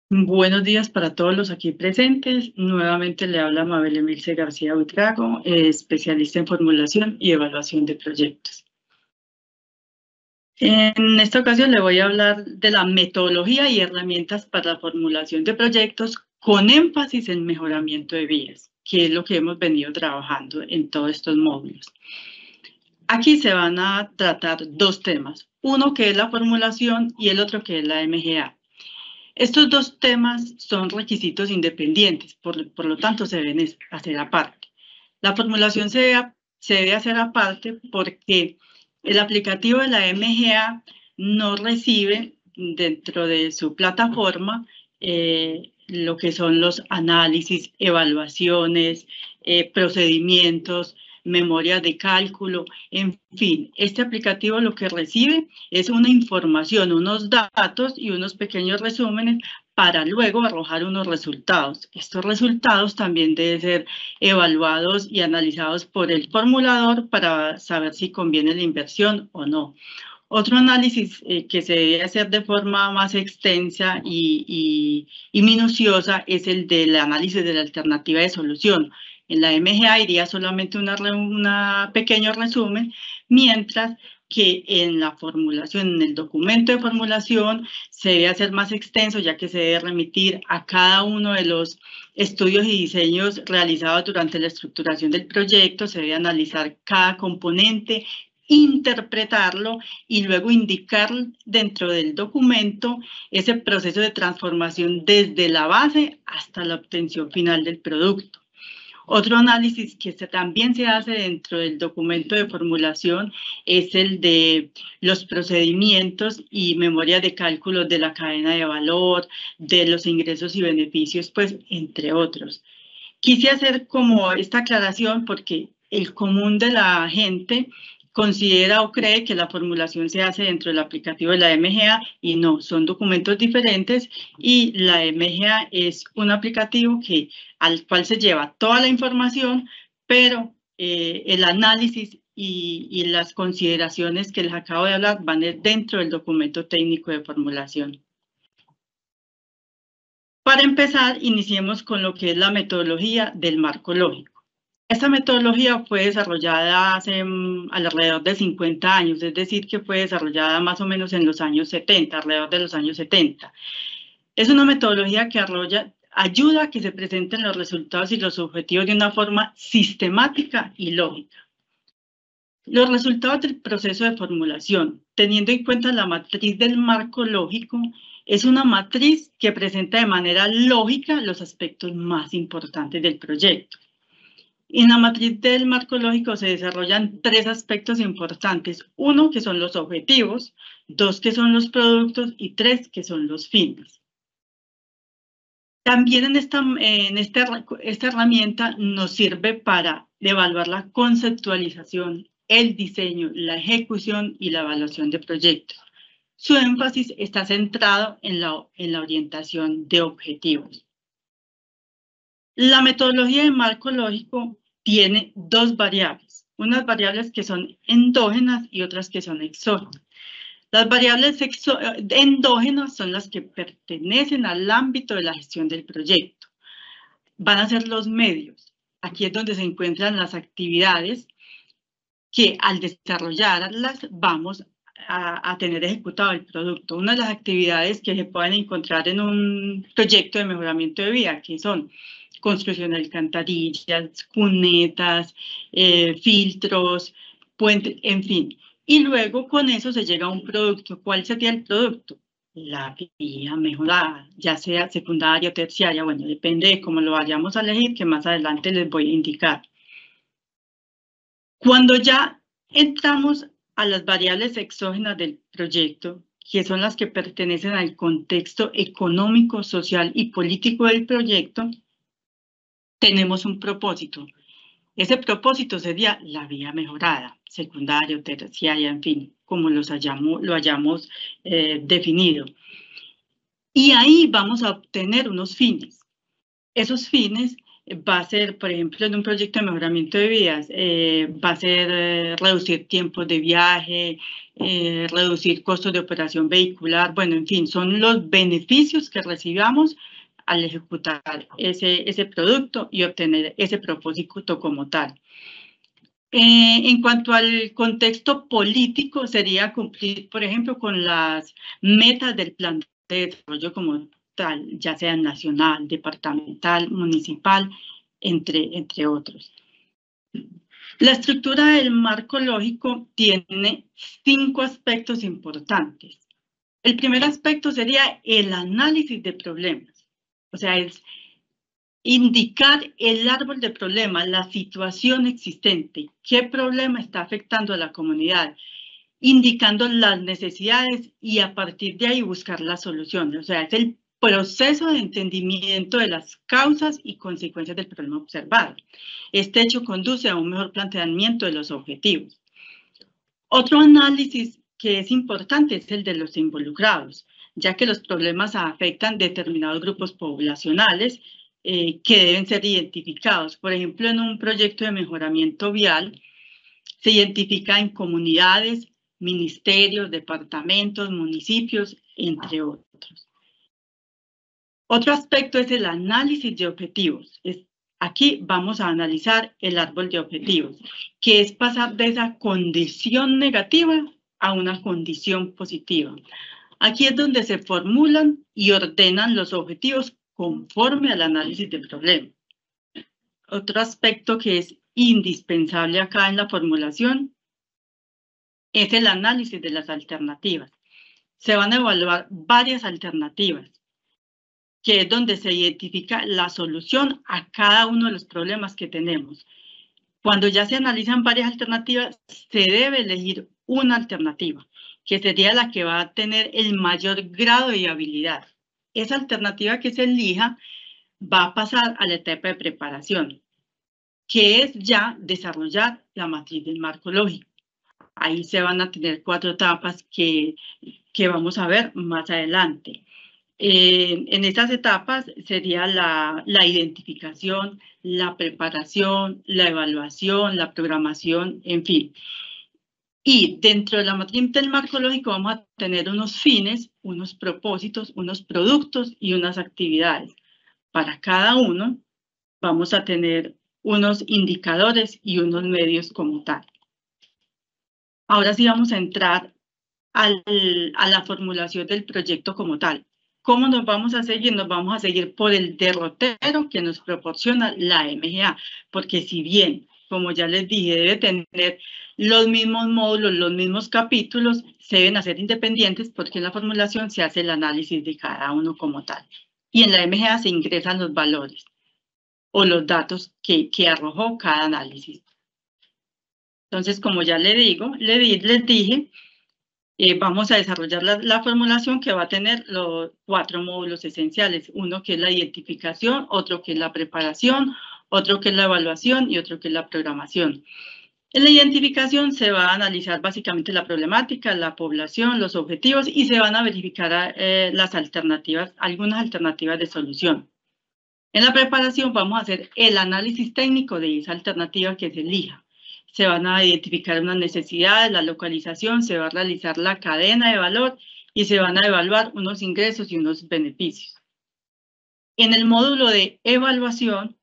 [SPEAKER 3] Buenos días para todos los aquí presentes. Nuevamente le habla Mabel Emilce García Buitrago, especialista en formulación y evaluación de proyectos. En esta ocasión le voy a hablar de la metodología y herramientas para la formulación de proyectos con énfasis en mejoramiento de vías, que es lo que hemos venido trabajando en todos estos módulos. Aquí se van a tratar dos temas. uno que es la formulación y el otro que es la MGA. Estos dos temas son requisitos independientes, por lo tanto se deben hacer aparte. La formulación se debe hacer aparte porque el aplicativo de la MGA no recibe dentro de su plataforma lo que son los análisis, evaluaciones, procedimientos, memorias de cálculo, en fin, este aplicativo lo que recibe es una información, unos datos y unos pequeños resúmenes para luego arrojar unos resultados. Estos resultados también deben ser evaluados y analizados por el formulador para saber si conviene la inversión o no. Otro análisis que se debe hacer de forma más extensa y minuciosa es el del análisis de la alternativa de solución. En la MGA iría solamente un pequeño resumen, mientras que en la formulación, en el documento de formulación, se debe hacer más extenso, ya que se debe remitir a cada uno de los estudios y diseños realizados durante la estructuración del proyecto, se debe analizar cada componente, interpretarlo y luego indicar dentro del documento ese proceso de transformación desde la base hasta la obtención final del producto. Otro análisis que también se hace dentro del documento de formulación es el de los procedimientos y memoria de cálculo de la cadena de valor, de los ingresos y beneficios, pues, entre otros. Quise hacer como esta aclaración porque el común de la gente considera o cree que la formulación se hace dentro del aplicativo de la MGA y no, son documentos diferentes y la MGA es un aplicativo al cual se lleva toda la información, pero el análisis y las consideraciones que les acabo de hablar van dentro del documento técnico de formulación. Para empezar, iniciemos con lo que es la metodología del marco lógico. Esta metodología fue desarrollada hace alrededor de 50 años, es decir, que fue desarrollada más o menos en los años 70, alrededor de los años 70. Es una metodología que ayuda a que se presenten los resultados y los objetivos de una forma sistemática y lógica. Los resultados del proceso de formulación, teniendo en cuenta la matriz del marco lógico, es una matriz que presenta de manera lógica los aspectos más importantes del proyecto. En la matriz del marco lógico se desarrollan tres aspectos importantes. Uno, que son los objetivos, dos, que son los productos y tres, que son los fines. También esta herramienta nos sirve para evaluar la conceptualización, el diseño, la ejecución y la evaluación de proyectos. Su énfasis está centrado en la orientación de objetivos. La metodología de marco lógico tiene dos variables, unas variables que son endógenas y otras que son exógenas. Las variables endógenas son las que pertenecen al ámbito de la gestión del proyecto. Van a ser los medios. Aquí es donde se encuentran las actividades que al desarrollarlas vamos a tener ejecutado el producto. Una de las actividades que se pueden encontrar en un proyecto de mejoramiento de vía, que son construcción de alcantarillas, cunetas, filtros, puentes, en fin. Y luego con eso se llega a un producto. ¿Cuál sería el producto? La vía mejorada, ya sea secundaria o terciaria. Bueno, depende de cómo lo vayamos a elegir, que más adelante les voy a indicar. Cuando ya entramos a las variables exógenas del proyecto, que son las que pertenecen al contexto económico, social y político del proyecto, tenemos un propósito. Ese propósito sería la vía mejorada, secundaria o terciaria, en fin, como lo hayamos definido. Y ahí vamos a obtener unos fines. Esos fines va a ser, por ejemplo, en un proyecto de mejoramiento de vías, va a ser reducir tiempos de viaje, reducir costos de operación vehicular, bueno, en fin, son los beneficios que recibamos al ejecutar ese producto y obtener ese propósito como tal. En cuanto al contexto político, sería cumplir, por ejemplo, con las metas del plan de desarrollo como tal, ya sea nacional, departamental, municipal, entre otros. La estructura del marco lógico tiene 5 aspectos importantes. El primer aspecto sería el análisis de problemas. O sea, es indicar el árbol de problemas, la situación existente, qué problema está afectando a la comunidad, indicando las necesidades y a partir de ahí buscar las soluciones. O sea, es el proceso de entendimiento de las causas y consecuencias del problema observado. Este hecho conduce a un mejor planteamiento de los objetivos. Otro análisis que es importante es el de los involucrados, ya que los problemas afectan determinados grupos poblacionales que deben ser identificados. Por ejemplo, en un proyecto de mejoramiento vial se identifica en comunidades, ministerios, departamentos, municipios, entre otros. Otro aspecto es el análisis de objetivos. Aquí vamos a analizar el árbol de objetivos, que es pasar de esa condición negativa a una condición positiva. Aquí es donde se formulan y ordenan los objetivos conforme al análisis del problema. Otro aspecto que es indispensable acá en la formulación es el análisis de las alternativas. Se van a evaluar varias alternativas, que es donde se identifica la solución a cada uno de los problemas que tenemos. Cuando ya se analizan varias alternativas, se debe elegir una alternativa, que sería la que va a tener el mayor grado de viabilidad. Esa alternativa que se elija va a pasar a la etapa de preparación, que es ya desarrollar la matriz del marco lógico. Ahí se van a tener 4 etapas que vamos a ver más adelante. En estas etapas sería la identificación, la preparación, la evaluación, la programación, en fin. Y dentro de la matriz del marco lógico vamos a tener unos fines, unos propósitos, unos productos y unas actividades. Para cada uno vamos a tener unos indicadores y unos medios como tal. Ahora sí vamos a entrar a la formulación del proyecto como tal. ¿Cómo nos vamos a seguir? Nos vamos a seguir por el derrotero que nos proporciona la MGA, porque si bien, como ya les dije, debe tener los mismos módulos, los mismos capítulos, se deben hacer independientes porque en la formulación se hace el análisis de cada uno como tal. Y en la MGA se ingresan los valores o los datos que arrojó cada análisis. Entonces, como ya les dije, vamos a desarrollar la formulación que va a tener los 4 módulos esenciales. Uno que es la identificación, otro que es la preparación, otro que es la evaluación y otro que es la programación. En la identificación se va a analizar básicamente la problemática, la población, los objetivos y se van a verificar las alternativas, algunas alternativas de solución. En la preparación vamos a hacer el análisis técnico de esa alternativa que se elija. Se van a identificar unas necesidades, la localización, se va a realizar la cadena de valor y se van a evaluar unos ingresos y unos beneficios. En el módulo de evaluación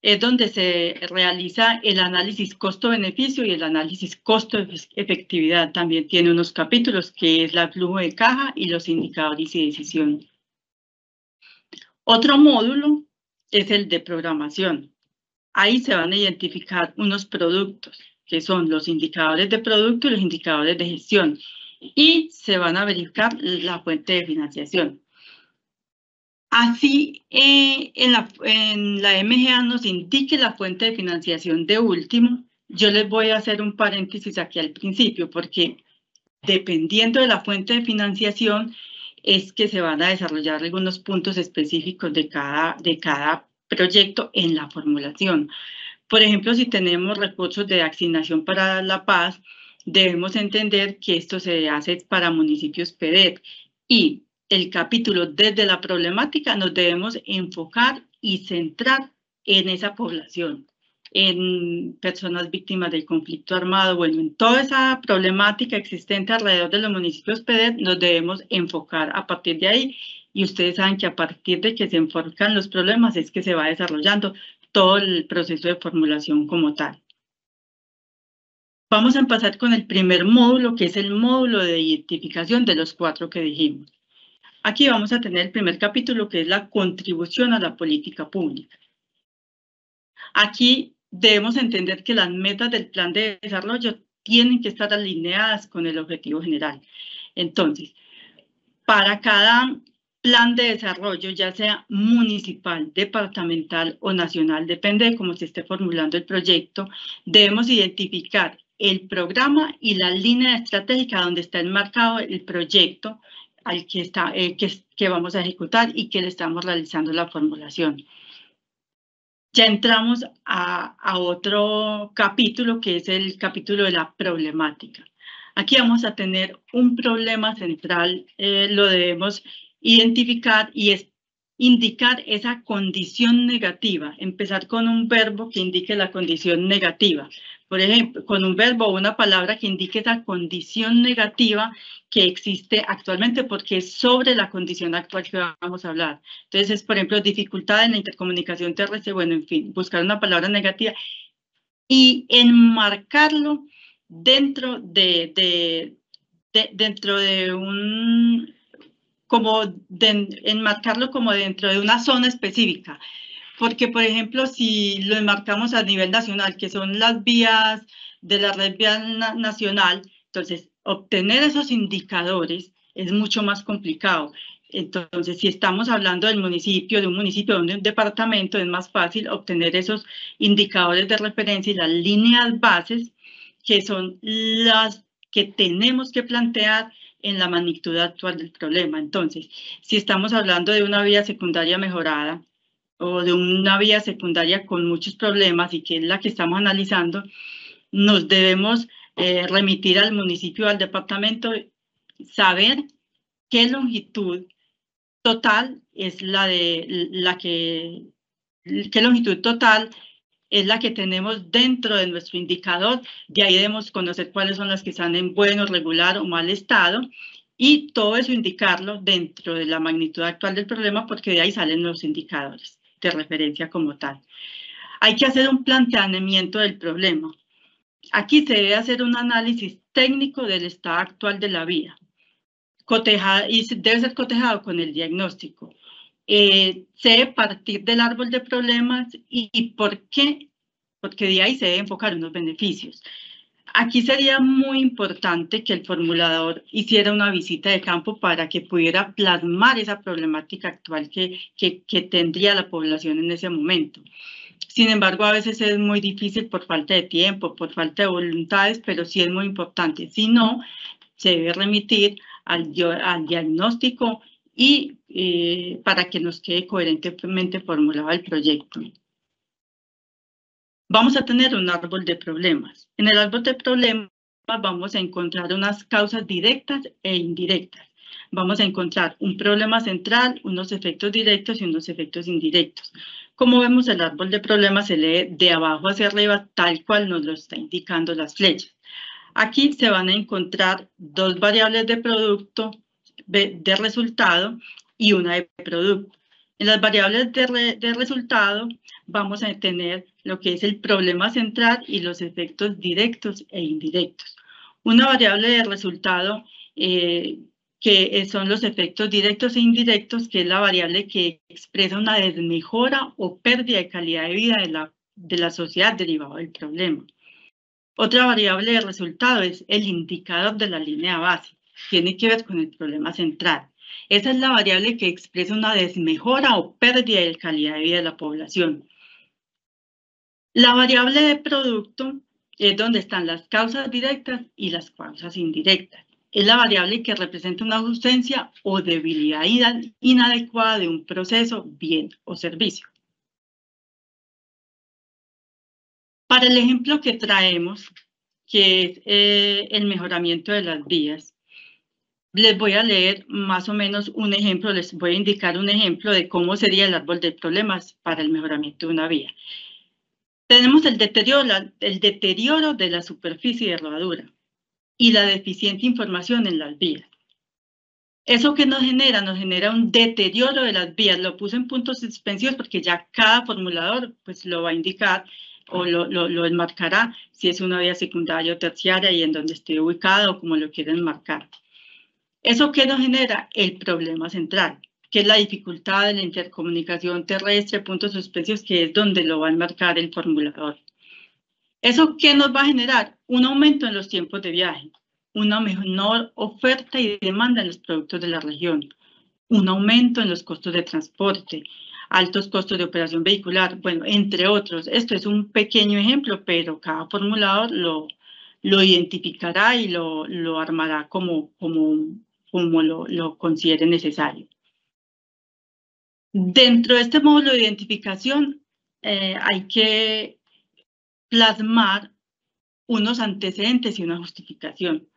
[SPEAKER 3] es donde se realiza el análisis costo-beneficio y el análisis costo-efectividad. También tiene unos capítulos que es el flujo de caja y los indicadores y decisión. Otro módulo es el de programación. Ahí se van a identificar unos productos, que son los indicadores de producto y los indicadores de gestión. Y se van a verificar la fuente de financiación. Así, en la MGA nos indique la fuente de financiación de último. Yo les voy a hacer un paréntesis aquí al principio, porque dependiendo de la fuente de financiación, es que se van a desarrollar algunos puntos específicos de cada proyecto en la formulación. Por ejemplo, si tenemos recursos de asignación para la paz, debemos entender que esto se hace para municipios PEDET y el capítulo desde la problemática nos debemos enfocar y centrar en esa población, en personas víctimas del conflicto armado, bueno, en toda esa problemática existente alrededor de los municipios PEDET nos debemos enfocar a partir de ahí. Y ustedes saben que a partir de que se enfocan los problemas es que se va desarrollando todo el proceso de formulación como tal. Vamos a empezar con el primer módulo, que es el módulo de identificación de los 4 que dijimos. Aquí vamos a tener el primer capítulo, que es la contribución a la política pública. Aquí debemos entender que las metas del plan de desarrollo tienen que estar alineadas con el objetivo general. Entonces, para cada plan de desarrollo, ya sea municipal, departamental o nacional, depende de cómo se esté formulando el proyecto, debemos identificar el programa y la línea estratégica donde está enmarcado el proyecto al que vamos a ejecutar y que le estamos realizando la formulación. Ya entramos a otro capítulo, que es el capítulo de la problemática. Aquí vamos a tener un problema central, lo debemos identificar y es indicar esa condición negativa, empezar con un verbo que indique la condición negativa. Por ejemplo, con un verbo o una palabra que indique esa condición negativa que existe actualmente, porque es sobre la condición actual que vamos a hablar. Entonces, por ejemplo, dificultad en la intercomunicación terrestre, bueno, en fin, buscar una palabra negativa y enmarcarlo dentro de un, enmarcarlo como dentro de una zona específica. Porque, por ejemplo, si lo enmarcamos a nivel nacional, que son las vías de la red vial nacional, entonces obtener esos indicadores es mucho más complicado. Entonces, si estamos hablando del municipio, de un departamento, es más fácil obtener esos indicadores de referencia y las líneas bases, que son las que tenemos que plantear en la magnitud actual del problema. Entonces, si estamos hablando de una vía secundaria mejorada o de una vía secundaria con muchos problemas y que es la que estamos analizando, nos debemos remitir al municipio, al departamento, saber qué longitud total es qué longitud total es la que tenemos dentro de nuestro indicador. De ahí debemos conocer cuáles son las que están en bueno, regular o mal estado, y todo eso indicarlo dentro de la magnitud actual del problema, porque de ahí salen los indicadores de referencia como tal. Hay que hacer un planteamiento del problema. Aquí se debe hacer un análisis técnico del estado actual de la vía, y debe ser cotejado con el diagnóstico. Se debe partir del árbol de problemas y ¿por qué? Porque de ahí se debe enfocar unos beneficios. Aquí sería muy importante que el formulador hiciera una visita de campo para que pudiera plasmar esa problemática actual que tendría la población en ese momento. Sin embargo, a veces es muy difícil por falta de tiempo, por falta de voluntades, pero sí es muy importante. Si no, se debe remitir al diagnóstico y para que nos quede coherentemente formulado el proyecto. Vamos a tener un árbol de problemas. En el árbol de problemas vamos a encontrar unas causas directas e indirectas. Vamos a encontrar un problema central, unos efectos directos y unos efectos indirectos. Como vemos, el árbol de problemas se lee de abajo hacia arriba, tal cual nos lo está indicando las flechas. Aquí se van a encontrar dos variables de producto, de resultado, y una de producto. En las variables de resultado vamos a tener lo que es el problema central y los efectos directos e indirectos. Una variable de resultado que son los efectos directos e indirectos, que es la variable que expresa una desmejora o pérdida de calidad de vida de la sociedad derivado del problema. Otra variable de resultado es el indicador de la línea base. Tiene que ver con el problema central. Esa es la variable que expresa una desmejora o pérdida de calidad de vida de la población. La variable de producto es donde están las causas directas y las causas indirectas. Es la variable que representa una ausencia o debilidad inadecuada de un proceso, bien o servicio. Para el ejemplo que traemos, que es el mejoramiento de las vías, les voy a leer más o menos un ejemplo, les voy a indicar un ejemplo de cómo sería el árbol de problemas para el mejoramiento de una vía. Tenemos el deterioro de la superficie de rodadura y la deficiente información en las vías. ¿Eso qué nos genera? Nos genera un deterioro de las vías. Lo puse en puntos suspensivos porque ya cada formulador pues, lo va a indicar o lo enmarcará si es una vía secundaria o terciaria y en donde esté ubicada o como lo quieren marcar. ¿Eso qué nos genera? El problema central, que es la dificultad de la intercomunicación terrestre, puntos suspensivos, que es donde lo va a enmarcar el formulador. ¿Eso qué nos va a generar? Un aumento en los tiempos de viaje, una menor oferta y demanda en los productos de la región, un aumento en los costos de transporte, altos costos de operación vehicular, bueno, entre otros. Esto es un pequeño ejemplo, pero cada formulador lo identificará y lo armará como lo considere necesario. Dentro de este módulo de identificación hay que plasmar unos antecedentes y una justificación.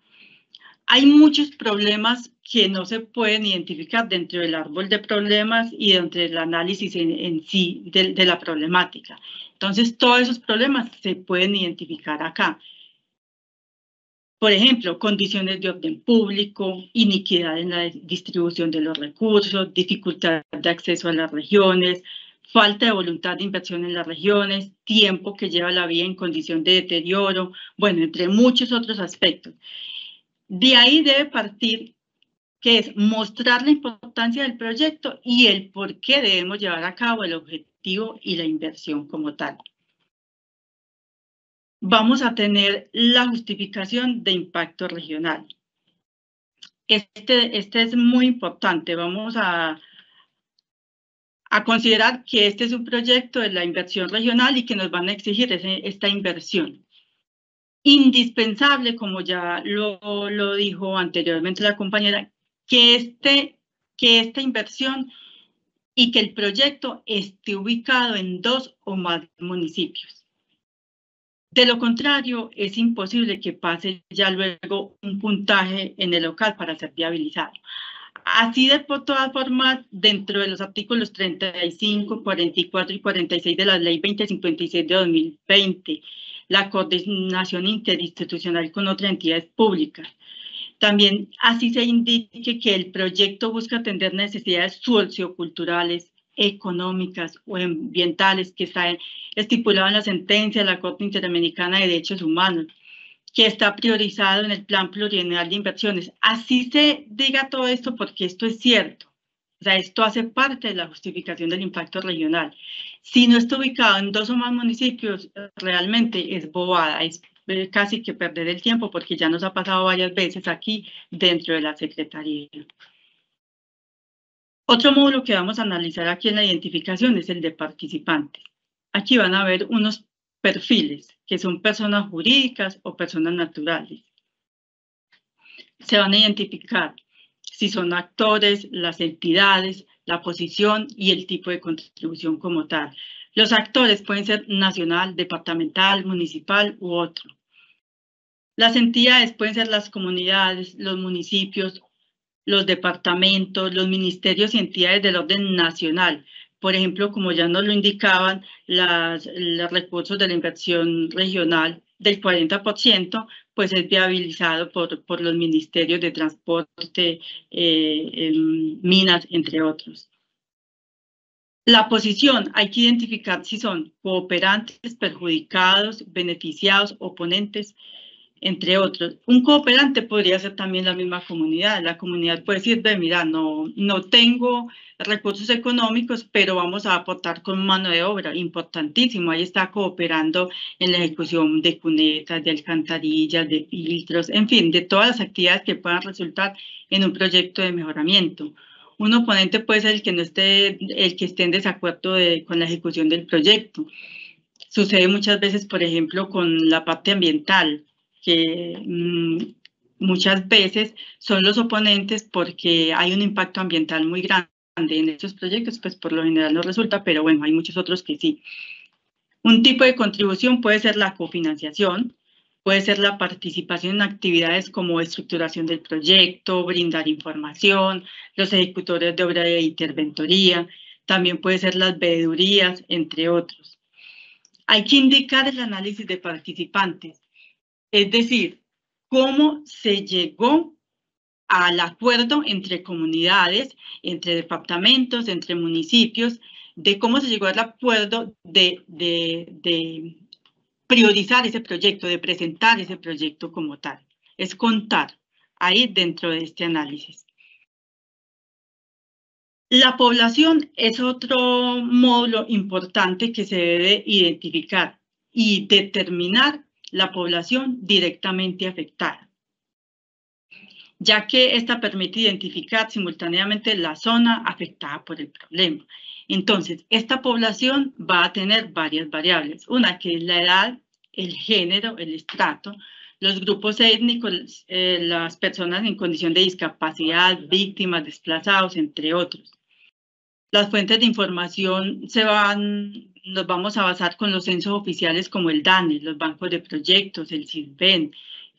[SPEAKER 3] Hay muchos problemas que no se pueden identificar dentro del árbol de problemas y dentro del análisis en sí de la problemática. Entonces, todos esos problemas se pueden identificar acá. Por ejemplo, condiciones de orden público, iniquidad en la distribución de los recursos, dificultad de acceso a las regiones, falta de voluntad de inversión en las regiones, tiempo que lleva la vía en condición de deterioro, bueno, entre muchos otros aspectos. De ahí debe partir, que es mostrar la importancia del proyecto y el por qué debemos llevar a cabo el objetivo y la inversión como tal. Vamos a tener la justificación de impacto regional. Este es muy importante. Vamos a considerar que este es un proyecto de la inversión regional y que nos van a exigir esta inversión. Indispensable, como ya lo dijo anteriormente la compañera, que esta inversión y que el proyecto esté ubicado en 2 o más municipios. De lo contrario, es imposible que pase ya luego un puntaje en el local para ser viabilizado. Así de todas formas, dentro de los artículos 35, 44 y 46 de la Ley 2056 de 2020, la coordinación interinstitucional con otras entidades públicas. También así se indique que el proyecto busca atender necesidades socioculturales, económicas o ambientales que está estipulado en la sentencia de la Corte Interamericana de Derechos Humanos, que está priorizado en el Plan Plurianual de Inversiones. Así se diga todo esto porque esto es cierto. O sea, esto hace parte de la justificación del impacto regional. Si no está ubicado en 2 o más municipios, realmente es bobada, es casi que perder el tiempo porque ya nos ha pasado varias veces aquí dentro de la Secretaría. Otro módulo que vamos a analizar aquí en la identificación es el de participantes. Aquí van a ver unos perfiles que son personas jurídicas o personas naturales. Se van a identificar si son actores, las entidades, la posición y el tipo de contribución como tal. Los actores pueden ser nacional, departamental, municipal u otro. Las entidades pueden ser las comunidades, los municipios, los departamentos, los ministerios y entidades del orden nacional. Por ejemplo, como ya nos lo indicaban, los recursos de la inversión regional del 40%, pues es viabilizado por los ministerios de transporte, minas, entre otros. La posición, hay que identificar si son cooperantes, perjudicados, beneficiados, oponentes, entre otros. Un cooperante podría ser también la misma comunidad. La comunidad puede decir, mira, no tengo recursos económicos, pero vamos a aportar con mano de obra, importantísimo. Ahí está cooperando en la ejecución de cunetas, de alcantarillas, de filtros, en fin, de todas las actividades que puedan resultar en un proyecto de mejoramiento. Un oponente puede ser el que esté en desacuerdo con la ejecución del proyecto. Sucede muchas veces, por ejemplo, con la parte ambiental, que muchas veces son los oponentes porque hay un impacto ambiental muy grande en estos proyectos, pues por lo general no resulta, pero bueno, hay muchos otros que sí. Un tipo de contribución puede ser la cofinanciación, puede ser la participación en actividades como estructuración del proyecto, brindar información, los ejecutores de obra de interventoría, también puede ser las veedurías, entre otros. Hay que indicar el análisis de participantes. Es decir, cómo se llegó al acuerdo entre comunidades, entre departamentos, entre municipios, de cómo se llegó al acuerdo de priorizar ese proyecto, de presentar ese proyecto como tal. Es contar ahí dentro de este análisis. La población es otro módulo importante que se debe identificar. y determinar la población directamente afectada, ya que esta permite identificar simultáneamente la zona afectada por el problema. Entonces, esta población va a tener varias variables. Una que es la edad, el género, el estrato, los grupos étnicos, las personas en condición de discapacidad, víctimas, desplazados, entre otros. Las fuentes de información nos vamos a basar con los censos oficiales como el DANE, los bancos de proyectos, el CISBEN,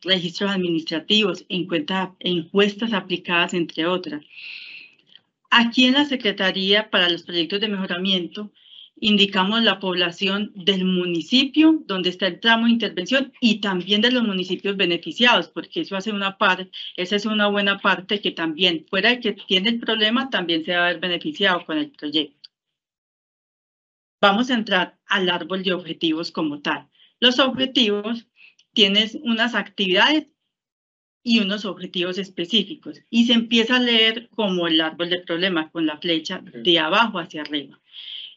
[SPEAKER 3] registros administrativos, encuestas aplicadas, entre otras. Aquí en la Secretaría para los proyectos de mejoramiento indicamos la población del municipio donde está el tramo de intervención y también de los municipios beneficiados, porque esa es una buena parte que también, fuera de que tiene el problema, también se va a ver beneficiado con el proyecto. Vamos a entrar al árbol de objetivos como tal. Los objetivos tienen unas actividades y unos objetivos específicos, y se empieza a leer como el árbol de problema, con la flecha de abajo hacia arriba.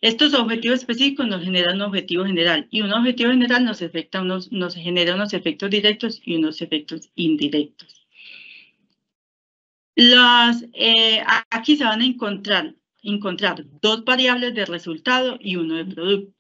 [SPEAKER 3] Estos objetivos específicos nos generan un objetivo general, y un objetivo general nos genera unos efectos directos y unos efectos indirectos. Aquí se van a encontrar dos variables de resultado y uno de producto.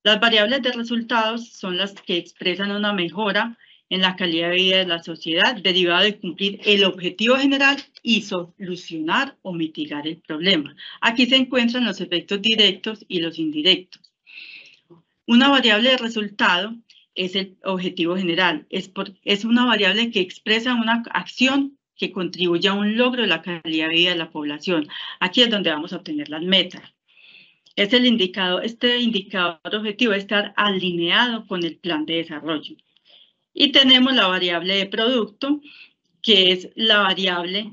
[SPEAKER 3] Las variables de resultados son las que expresan una mejora en la calidad de vida de la sociedad derivada de cumplir el objetivo general y solucionar o mitigar el problema. Aquí se encuentran los efectos directos y los indirectos. Una variable de resultado es el objetivo general. Es una variable que expresa una acción que contribuye a un logro de la calidad de vida de la población. Aquí es donde vamos a obtener las metas. Este indicador objetivo debe estar alineado con el plan de desarrollo. Y tenemos la variable de producto, que es la variable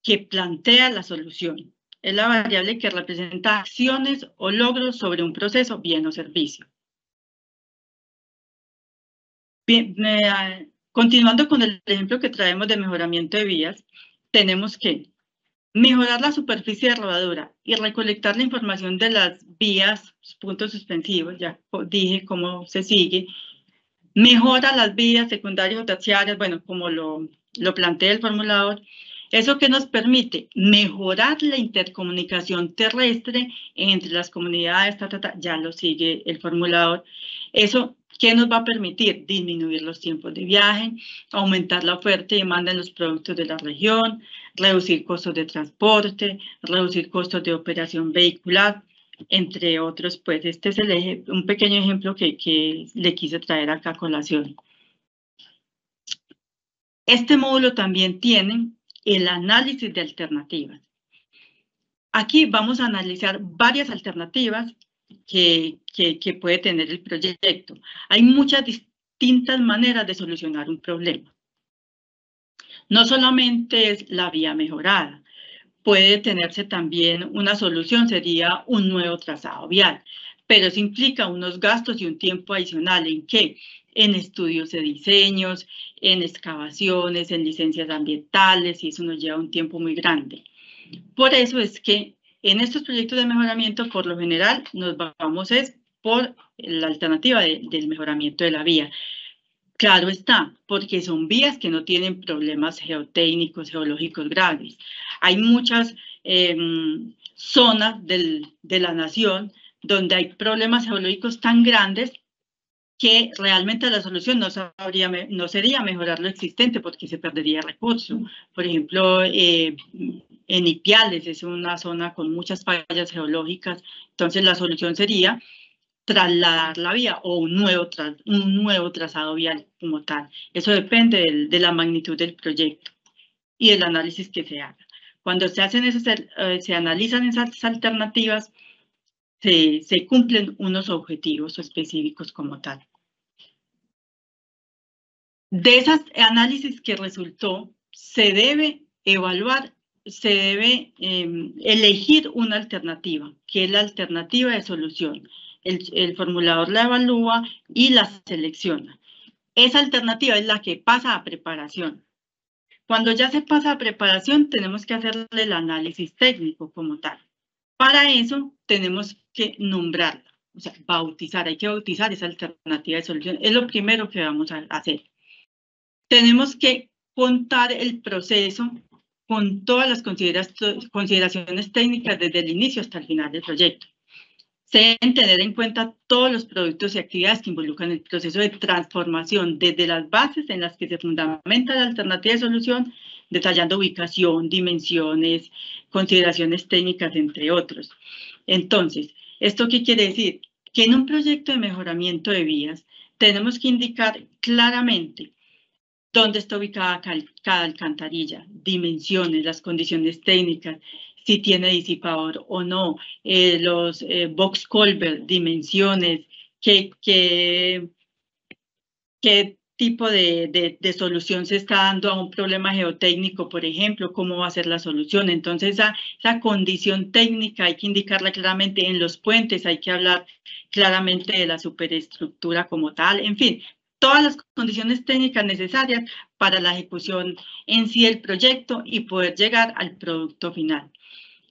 [SPEAKER 3] que plantea la solución. Es la variable que representa acciones o logros sobre un proceso, bien o servicio. Bien, continuando con el ejemplo que traemos de mejoramiento de vías, tenemos que mejorar la superficie de rodadura y recolectar la información de las vías, puntos suspensivos, ya dije cómo se sigue. Mejora las vías secundarias o terciarias, bueno, como lo plantea el formulador. Eso que nos permite mejorar la intercomunicación terrestre entre las comunidades, ya lo sigue el formulador. Eso, ¿qué nos va a permitir? Disminuir los tiempos de viaje, aumentar la oferta y demanda en los productos de la región, reducir costos de transporte, reducir costos de operación vehicular, entre otros. Pues este es un pequeño ejemplo que le quise traer acá a colación. Este módulo también tiene el análisis de alternativas. Aquí vamos a analizar varias alternativas que puede tener el proyecto. Hay muchas distintas maneras de solucionar un problema. No solamente es la vía mejorada, puede tenerse también una solución, sería un nuevo trazado vial, pero eso implica unos gastos y un tiempo adicional. ¿En qué? En estudios de diseños, en excavaciones, en licencias ambientales, y eso nos lleva un tiempo muy grande. Por eso es que en estos proyectos de mejoramiento, por lo general, nos vamos por la alternativa del mejoramiento de la vía. Claro está, porque son vías que no tienen problemas geotécnicos, geológicos graves. Hay muchas zonas de la nación donde hay problemas geológicos tan grandes que realmente la solución no sería mejorar lo existente, porque se perdería recurso. Por ejemplo, en Ipiales es una zona con muchas fallas geológicas, entonces la solución sería trasladar la vía o un nuevo trazado vial como tal. Eso depende de la magnitud del proyecto y del análisis que se haga. Cuando se analizan esas alternativas, se cumplen unos objetivos específicos como tal. De esos análisis que resultó, se debe evaluar, se debe elegir una alternativa, que es la alternativa de solución. El formulador la evalúa y la selecciona. Esa alternativa es la que pasa a preparación. Cuando ya se pasa a preparación, tenemos que hacerle el análisis técnico como tal. Para eso, tenemos que nombrarla. O sea, hay que bautizar esa alternativa de solución. Es lo primero que vamos a hacer. Tenemos que contar el proceso con todas las consideraciones técnicas desde el inicio hasta el final del proyecto. Se deben tener en cuenta todos los productos y actividades que involucran el proceso de transformación, desde las bases en las que se fundamenta la alternativa de solución, detallando ubicación, dimensiones, consideraciones técnicas, entre otros. Entonces, ¿esto qué quiere decir? Que en un proyecto de mejoramiento de vías tenemos que indicar claramente dónde está ubicada cada alcantarilla, dimensiones, las condiciones técnicas, si tiene disipador o no, los box culvert, dimensiones, qué tipo de solución se está dando a un problema geotécnico, por ejemplo, cómo va a ser la solución. Entonces, esa condición técnica hay que indicarla claramente en los puentes, hay que hablar claramente de la superestructura como tal, en fin, todas las condiciones técnicas necesarias para la ejecución en sí del proyecto y poder llegar al producto final.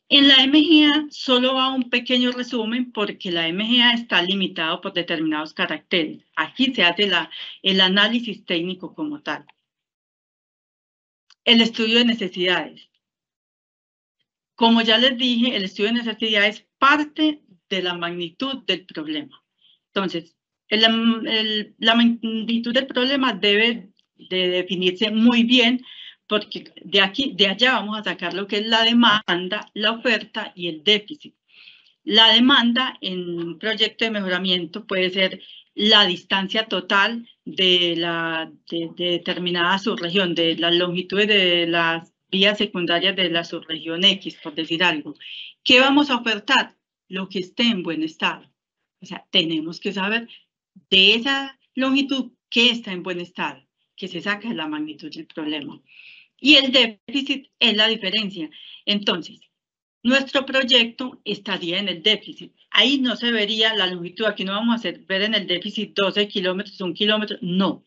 [SPEAKER 3] En la MGA solo va un pequeño resumen porque la MGA está limitado por determinados caracteres. Aquí se hace el análisis técnico como tal. El estudio de necesidades. Como ya les dije, el estudio de necesidades parte de la magnitud del problema. Entonces, la magnitud del problema debe de definirse muy bien porque de allá vamos a sacar lo que es la demanda, la oferta y el déficit. La demanda en un proyecto de mejoramiento puede ser la distancia total de determinada subregión, de las longitudes de las vías secundarias de la subregión X, por decir algo. ¿Qué vamos a ofertar? Lo que esté en buen estado. O sea, tenemos que saber de esa longitud qué está en buen estado, que se saca de la magnitud del problema. Y el déficit es la diferencia. Entonces, nuestro proyecto estaría en el déficit. Ahí no se vería la longitud. Aquí no vamos a ver en el déficit 12 kilómetros, 1 kilómetro. No.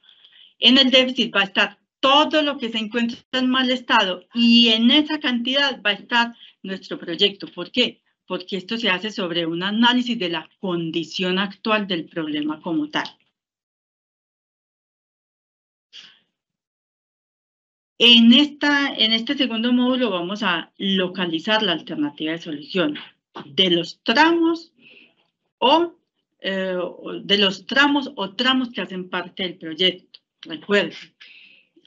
[SPEAKER 3] En el déficit va a estar todo lo que se encuentra en mal estado y en esa cantidad va a estar nuestro proyecto. ¿Por qué? Porque esto se hace sobre un análisis de la condición actual del problema como tal. En este segundo módulo vamos a localizar la alternativa de solución de los tramos o tramos que hacen parte del proyecto. Recuerden,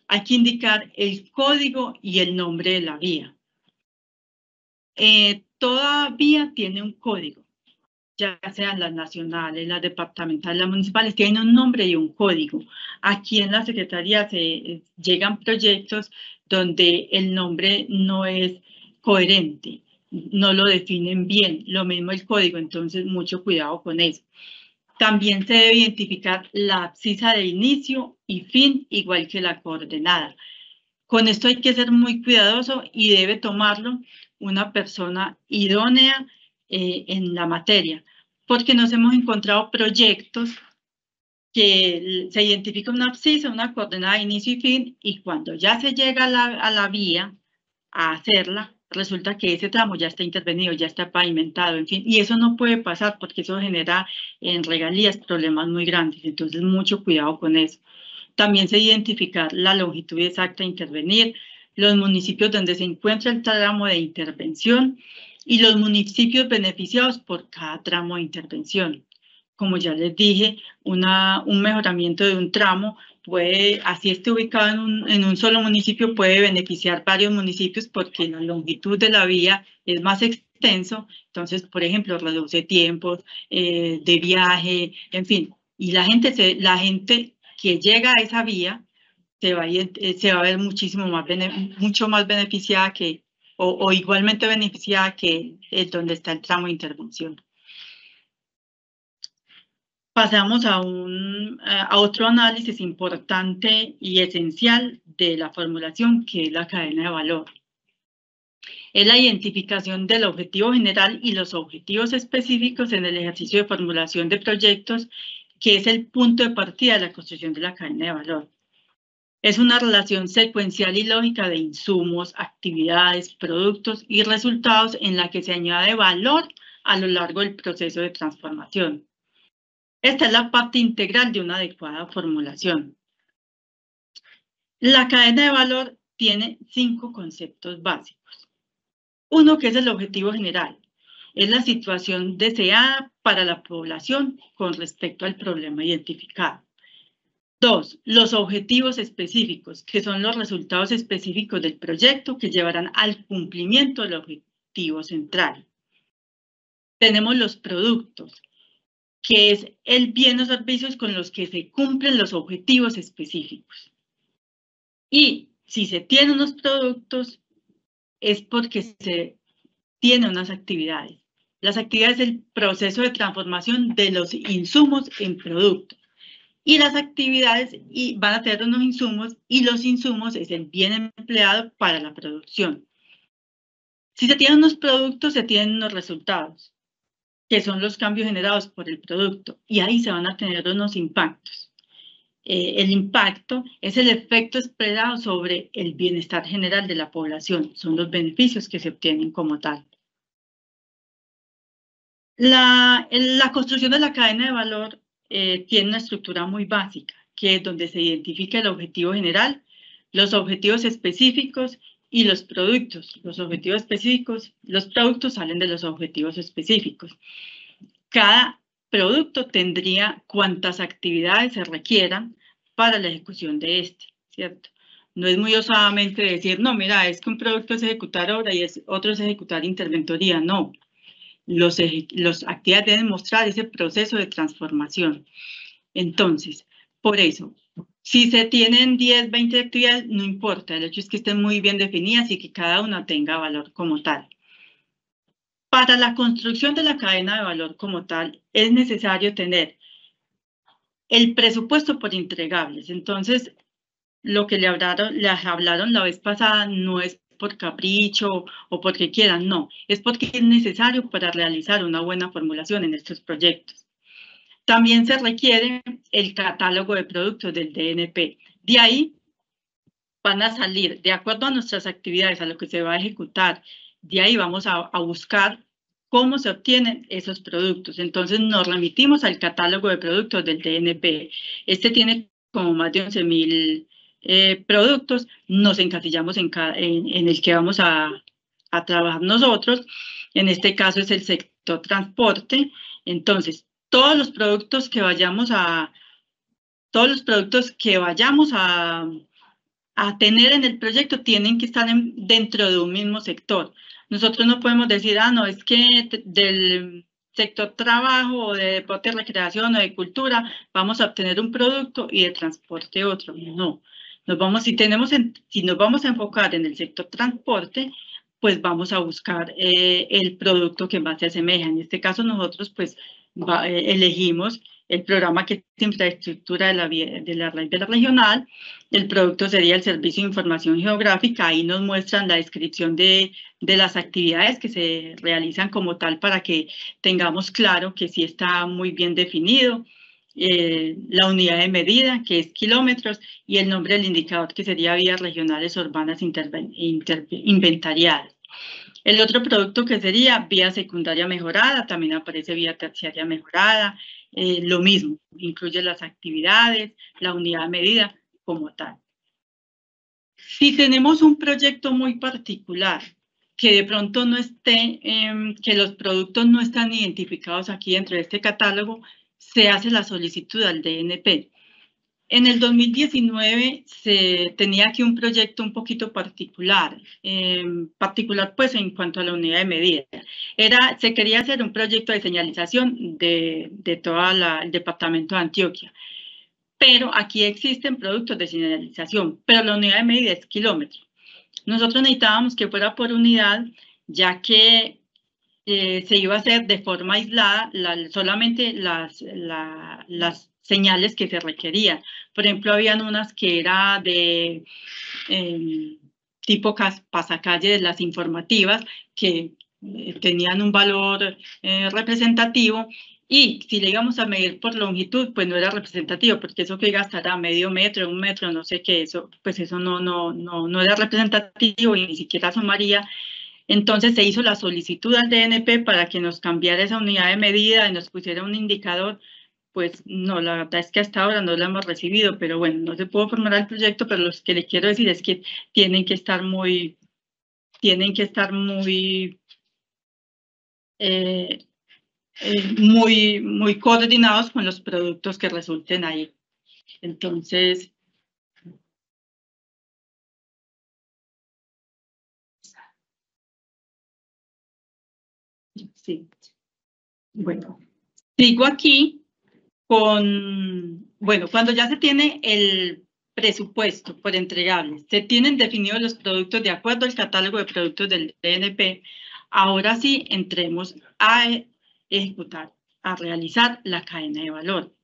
[SPEAKER 3] hay que indicar el código y el nombre de la vía. Toda vía tiene un código, ya sean las nacionales, las departamentales, las municipales, tienen un nombre y un código. Aquí en la Secretaría llegan proyectos donde el nombre no es coherente, no lo definen bien, lo mismo el código, entonces mucho cuidado con eso. También se debe identificar la abscisa de inicio y fin, igual que la coordenada. Con esto hay que ser muy cuidadoso y debe tomarlo una persona idónea en la materia, porque nos hemos encontrado proyectos que se identifica una abscisa, una coordenada de inicio y fin, y cuando ya se llega a la vía a hacerla, resulta que ese tramo ya está intervenido, ya está pavimentado, en fin, y eso no puede pasar porque eso genera en regalías problemas muy grandes, entonces mucho cuidado con eso. También se identificar la longitud exacta a intervenir, los municipios donde se encuentra el tramo de intervención y los municipios beneficiados por cada tramo de intervención. Como ya les dije, un mejoramiento de un tramo así esté ubicado en un solo municipio, puede beneficiar varios municipios porque la longitud de la vía es más extenso. Entonces, por ejemplo, reduce tiempos de viaje, en fin. Y la gente que llega a esa vía se va a ver mucho más beneficiada o igualmente beneficiada que donde está el tramo de intervención. Pasamos a otro análisis importante y esencial de la formulación, que es la cadena de valor. Es la identificación del objetivo general y los objetivos específicos en el ejercicio de formulación de proyectos, que es el punto de partida de la construcción de la cadena de valor. Es una relación secuencial y lógica de insumos, actividades, productos y resultados en la que se añade valor a lo largo del proceso de transformación. Esta es la parte integral de una adecuada formulación. La cadena de valor tiene 5 conceptos básicos. Uno, que es el objetivo general. Es la situación deseada para la población con respecto al problema identificado. 2, los objetivos específicos, que son los resultados específicos del proyecto que llevarán al cumplimiento del objetivo central. Tenemos los productos, que es el bien o servicios con los que se cumplen los objetivos específicos. Y si se tienen unos productos, es porque se tienen unas actividades. Las actividades es el proceso de transformación de los insumos en productos. Y las actividades van a tener unos insumos y los insumos es el bien empleado para la producción. Si se tienen unos productos, se tienen unos resultados, que son los cambios generados por el producto, y ahí se van a tener unos impactos. El impacto es el efecto esperado sobre el bienestar general de la población, son los beneficios que se obtienen como tal. La construcción de la cadena de valor tiene una estructura muy básica, que es donde se identifica el objetivo general, los objetivos específicos y los productos. Los objetivos específicos, los productos salen de los objetivos específicos. Cada producto tendría cuantas actividades se requieran para la ejecución de este, ¿cierto? No es muy osadamente decir, no, mira, es que un producto es ejecutar obra y otro es ejecutar interventoría, no. Los actividades deben mostrar ese proceso de transformación. Entonces, por eso, si se tienen 10, 20 actividades, no importa. El hecho es que estén muy bien definidas y que cada una tenga valor como tal. Para la construcción de la cadena de valor como tal, es necesario tener el presupuesto por entregables. Entonces, lo que les hablaron la vez pasada no es por capricho o porque quieran, no, es porque es necesario para realizar una buena formulación en estos proyectos. También se requiere el catálogo de productos del DNP. De ahí van a salir, de acuerdo a nuestras actividades, a lo que se va a ejecutar, de ahí vamos a buscar cómo se obtienen esos productos. Entonces nos remitimos al catálogo de productos del DNP. Este tiene como más de 11.000 productos, nos encasillamos en el que vamos a trabajar nosotros. En este caso es el sector transporte. Entonces, todos los productos que vayamos a tener en el proyecto tienen que estar dentro de un mismo sector. Nosotros no podemos decir, no, es que del sector trabajo o de deporte, recreación o de cultura vamos a obtener un producto y de transporte otro. No. Si nos vamos a enfocar en el sector transporte, pues vamos a buscar el producto que más se asemeja. En este caso nosotros pues elegimos el programa que es infraestructura de la red de la regional. El producto sería el servicio de información geográfica. Ahí nos muestran la descripción de las actividades que se realizan como tal para que tengamos claro que sí está muy bien definido. La unidad de medida, que es kilómetros, y el nombre del indicador, que sería vías regionales urbanas inventariadas. El otro producto que sería vía secundaria mejorada, también aparece vía terciaria mejorada, lo mismo, incluye las actividades, la unidad de medida como tal. Si tenemos un proyecto muy particular, que de pronto no esté, que los productos no están identificados aquí dentro de este catálogo, se hace la solicitud al DNP. En el 2019 se tenía aquí un proyecto un poquito particular, pues en cuanto a la unidad de medida. Se quería hacer un proyecto de señalización de todo el departamento de Antioquia, pero aquí existen productos de señalización, pero la unidad de medida es kilómetro. Nosotros necesitábamos que fuera por unidad, ya que se iba a hacer de forma aislada solamente las señales que se requerían. Por ejemplo, habían unas que era de tipo pasacalle de las informativas que tenían un valor representativo, y si le íbamos a medir por longitud, pues no era representativo, porque eso que gastará medio metro, 1 metro, no sé qué, pues eso no era representativo y ni siquiera sumaría. Entonces se hizo la solicitud al DNP para que nos cambiara esa unidad de medida y nos pusiera un indicador pues no, la verdad es que hasta ahora no lo hemos recibido, pero bueno, no se pudo formar el proyecto, pero lo que le quiero decir es que tienen que estar muy muy coordinados con los productos que resulten ahí. Entonces, sí. Bueno, sigo aquí bueno, cuando ya se tiene el presupuesto por entregables, se tienen definidos los productos de acuerdo al catálogo de productos del DNP, ahora sí entremos a ejecutar, a realizar la cadena de valor.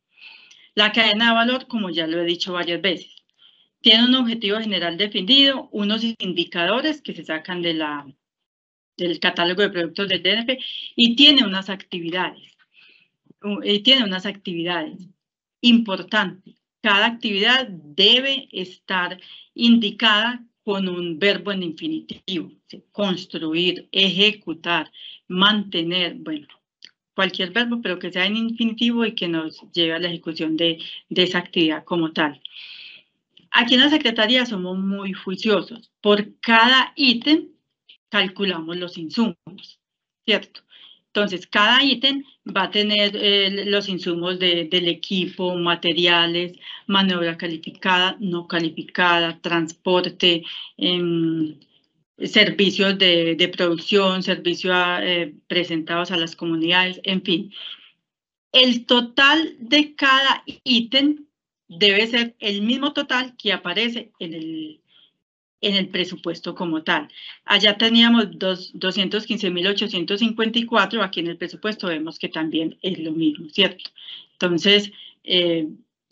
[SPEAKER 3] La cadena de valor, como ya lo he dicho varias veces, tiene un objetivo general definido, unos indicadores que se sacan del catálogo de productos del DNP y tiene unas actividades. Importante. Cada actividad debe estar indicada con un verbo en infinitivo. Construir, ejecutar, mantener, bueno, cualquier verbo, pero que sea en infinitivo y que nos lleve a la ejecución de esa actividad como tal. Aquí en la Secretaría somos muy juiciosos. Por cada ítem calculamos los insumos, ¿cierto? Entonces, cada ítem va a tener los insumos del equipo, materiales, maniobra calificada, no calificada, transporte, servicios de producción, servicios presentados a las comunidades, en fin. El total de cada ítem debe ser el mismo total que aparece en el presupuesto como tal. Allá teníamos 215.854, aquí en el presupuesto vemos que también es lo mismo, ¿cierto? Entonces,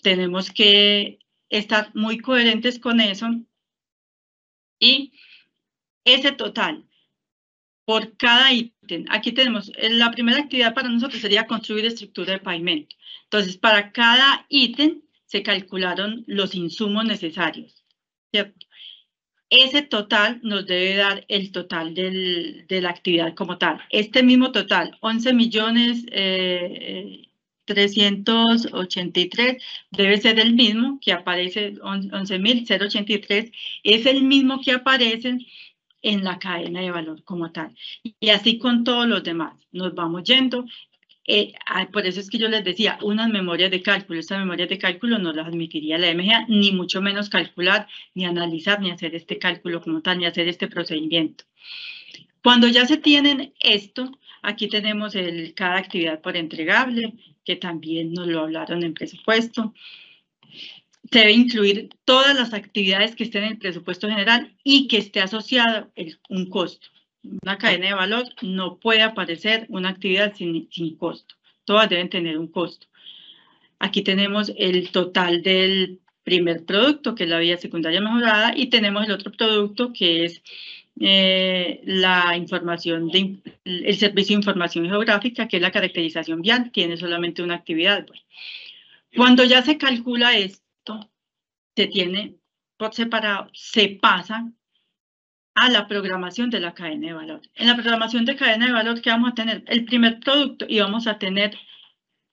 [SPEAKER 3] tenemos que estar muy coherentes con eso y ese total por cada ítem. Aquí tenemos, la primera actividad para nosotros sería construir estructura de pavimento. Entonces, para cada ítem se calcularon los insumos necesarios, ¿cierto? Ese total nos debe dar el total de la actividad como tal. Este mismo total, 11.383.000, debe ser el mismo que aparece, 11.083, es el mismo que aparece en la cadena de valor como tal. Y así con todos los demás, nos vamos yendo. Por eso es que yo les decía, unas memorias de cálculo. Estas memorias de cálculo no las admitiría la MGA, ni mucho menos calcular, ni analizar, ni hacer este cálculo como tal, ni hacer este procedimiento. Cuando ya se tienen esto, aquí tenemos cada actividad por entregable, que también nos lo hablaron en presupuesto. Se debe incluir todas las actividades que estén en el presupuesto general y que esté asociado un costo. Una cadena de valor no puede aparecer una actividad sin costo. Todas deben tener un costo. Aquí tenemos el total del primer producto, que es la vía secundaria mejorada, y tenemos el otro producto, que es la información el servicio de información geográfica, que es la caracterización vial, tiene solamente una actividad. Bueno, cuando ya se calcula esto, se tiene por separado, se pasa a la programación de la cadena de valor. En la programación de cadena de valor, ¿qué vamos a tener? El primer producto y vamos a tener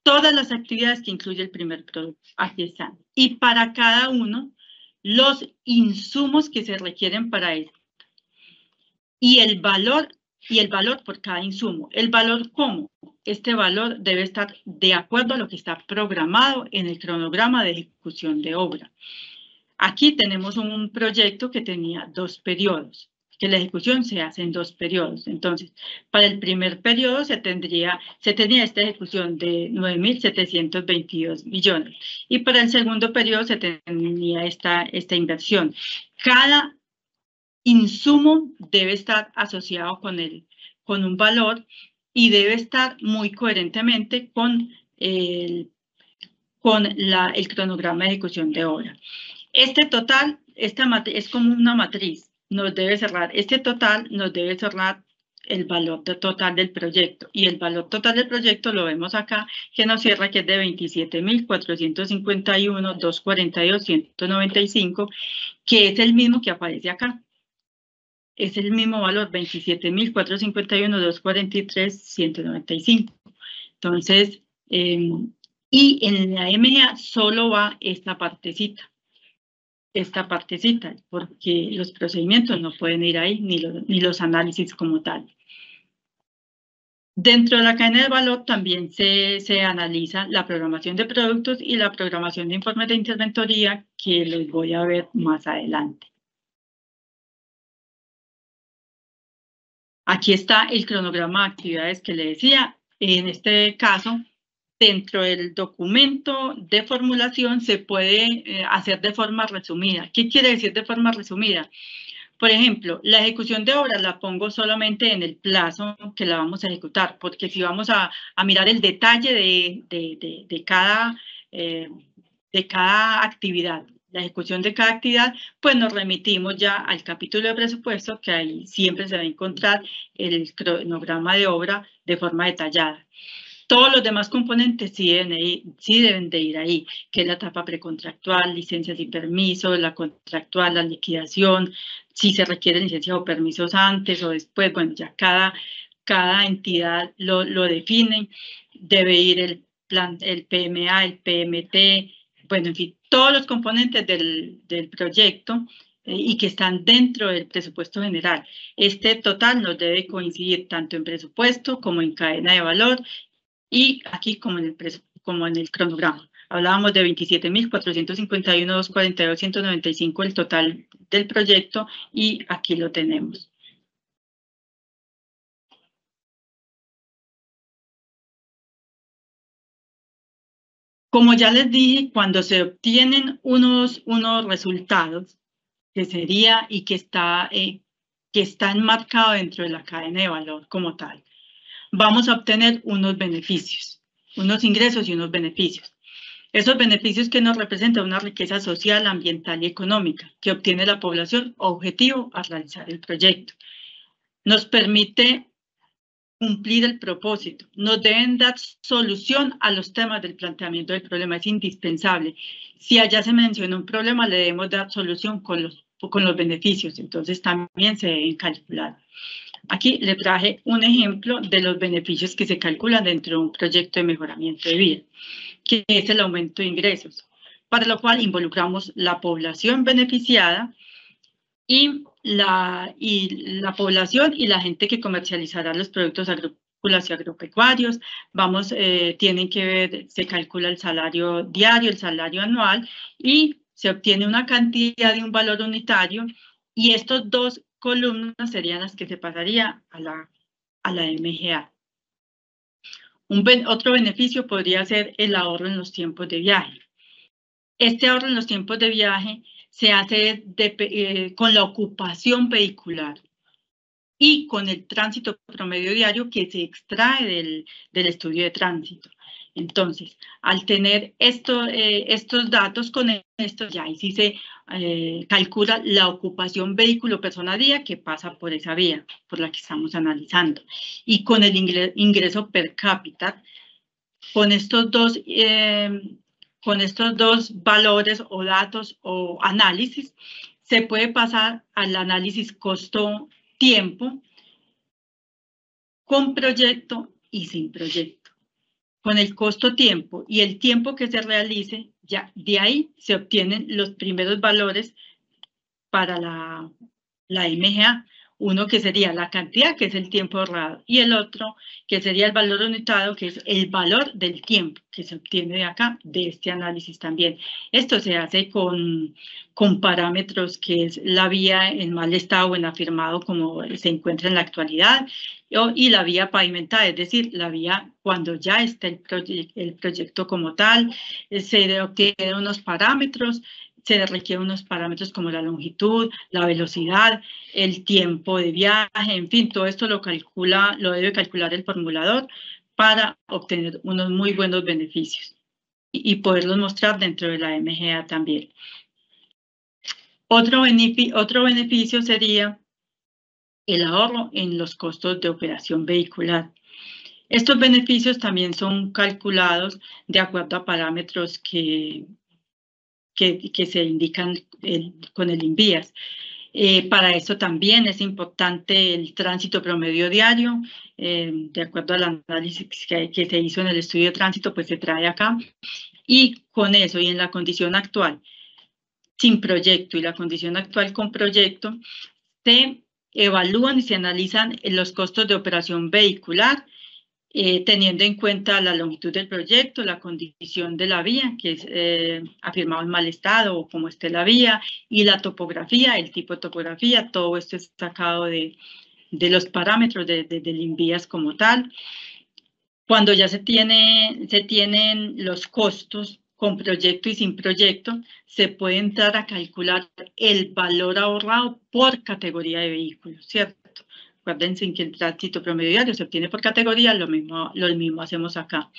[SPEAKER 3] todas las actividades que incluye el primer producto. Aquí están. Y para cada uno, los insumos que se requieren para esto. Y el valor por cada insumo. ¿El valor cómo? Este valor debe estar de acuerdo a lo que está programado en el cronograma de ejecución de obra. Aquí tenemos un proyecto que tenía 2 periodos, que la ejecución se hace en 2 periodos. Entonces, para el primer periodo se tenía esta ejecución de 9.722 millones y para el segundo periodo se tenía esta inversión. Cada insumo debe estar asociado con un valor y debe estar muy coherentemente con el cronograma de ejecución de obra. Este total, es como una matriz, nos debe cerrar, este total nos debe cerrar el valor total del proyecto. Y el valor total del proyecto lo vemos acá, que nos cierra, que es de 27.451.242.195, que es el mismo que aparece acá. Es el mismo valor, 27.451.243.195. Entonces, Y en la MGA solo va esta partecita, porque los procedimientos no pueden ir ahí, ni los análisis como tal. Dentro de la cadena de valor también se analiza la programación de productos y la programación de informes de interventoría, que los voy a ver más adelante. Aquí está el cronograma de actividades que le decía. En este caso, dentro del documento de formulación se puede hacer de forma resumida. ¿Qué quiere decir de forma resumida? Por ejemplo, la ejecución de obra la pongo solamente en el plazo que la vamos a ejecutar, porque si vamos a mirar el detalle de cada actividad, la ejecución de cada actividad, pues nos remitimos ya al capítulo de presupuesto, que ahí siempre se va a encontrar el cronograma de obra de forma detallada. Todos los demás componentes sí deben de ir ahí, que es la etapa precontractual, licencias y permisos, la contractual, la liquidación, si se requieren licencias o permisos antes o después, bueno, ya cada entidad lo define. Debe ir el PMA, el PMT, bueno, en fin, todos los componentes del proyecto y que están dentro del presupuesto general. Este total nos debe coincidir tanto en presupuesto como en cadena de valor, y aquí como en el cronograma. Hablábamos de 27.451.242.195 el total del proyecto, y aquí lo tenemos. Como ya les dije, cuando se obtienen unos resultados, que sería y que está enmarcado dentro de la cadena de valor como tal, vamos a obtener unos beneficios, unos ingresos y unos beneficios. Esos beneficios que nos representan una riqueza social, ambiental y económica que obtiene la población objetivo al realizar el proyecto. Nos permite cumplir el propósito. Nos deben dar solución a los temas del planteamiento del problema. Es indispensable. Si allá se menciona un problema, le debemos dar solución con los beneficios. Entonces también se deben calcular. Aquí le traje un ejemplo de los beneficios que se calculan dentro de un proyecto de mejoramiento de vida, que es el aumento de ingresos, para lo cual involucramos la población beneficiada y la población y la gente que comercializará los productos agrícolas y agropecuarios. Tienen que ver, se calcula el salario diario, el salario anual, y se obtiene una cantidad de un valor unitario, y estos dos columnas serían las que se pasaría a la MGA. Otro beneficio podría ser el ahorro en los tiempos de viaje. Este ahorro en los tiempos de viaje se hace con la ocupación vehicular y con el tránsito promedio diario que se extrae del estudio de tránsito. Entonces, al tener estos datos, con esto ya ahí sí se calcula la ocupación vehículo-persona día que pasa por esa vía, por la que estamos analizando. Y con el ingreso per cápita, con estos dos valores o datos o análisis, se puede pasar al análisis costo-tiempo con proyecto y sin proyecto. Con el costo-tiempo y el tiempo que se realice, ya de ahí se obtienen los primeros valores para la MGA. Uno que sería la cantidad, que es el tiempo ahorrado, y el otro que sería el valor unitario, que es el valor del tiempo que se obtiene de acá, de este análisis también. Esto se hace con parámetros que es la vía en mal estado o en afirmado como se encuentra en la actualidad, y la vía pavimentada, es decir, la vía cuando ya está el proyecto como tal. Se obtienen unos parámetros, se requieren unos parámetros como la longitud, la velocidad, el tiempo de viaje, en fin, todo esto lo debe calcular el formulador para obtener unos muy buenos beneficios y poderlos mostrar dentro de la MGA también. Otro beneficio sería el ahorro en los costos de operación vehicular. Estos beneficios también son calculados de acuerdo a parámetros que se indican con el INVIAS. Para eso también es importante el tránsito promedio diario. De acuerdo al análisis que se hizo en el estudio de tránsito, pues se trae acá. Y con eso y en la condición actual, sin proyecto y la condición actual con proyecto, se evalúan y se analizan los costos de operación vehicular, teniendo en cuenta la longitud del proyecto, la condición de la vía, que es afirmado en mal estado o cómo esté la vía, y la topografía, el tipo de topografía, todo esto es sacado de los parámetros del INVIAS como tal. Cuando ya se tienen los costos con proyecto y sin proyecto, se puede entrar a calcular el valor ahorrado por categoría de vehículos, ¿cierto? Acuérdense que el tránsito promedio diario se obtiene por categoría, lo mismo hacemos acá.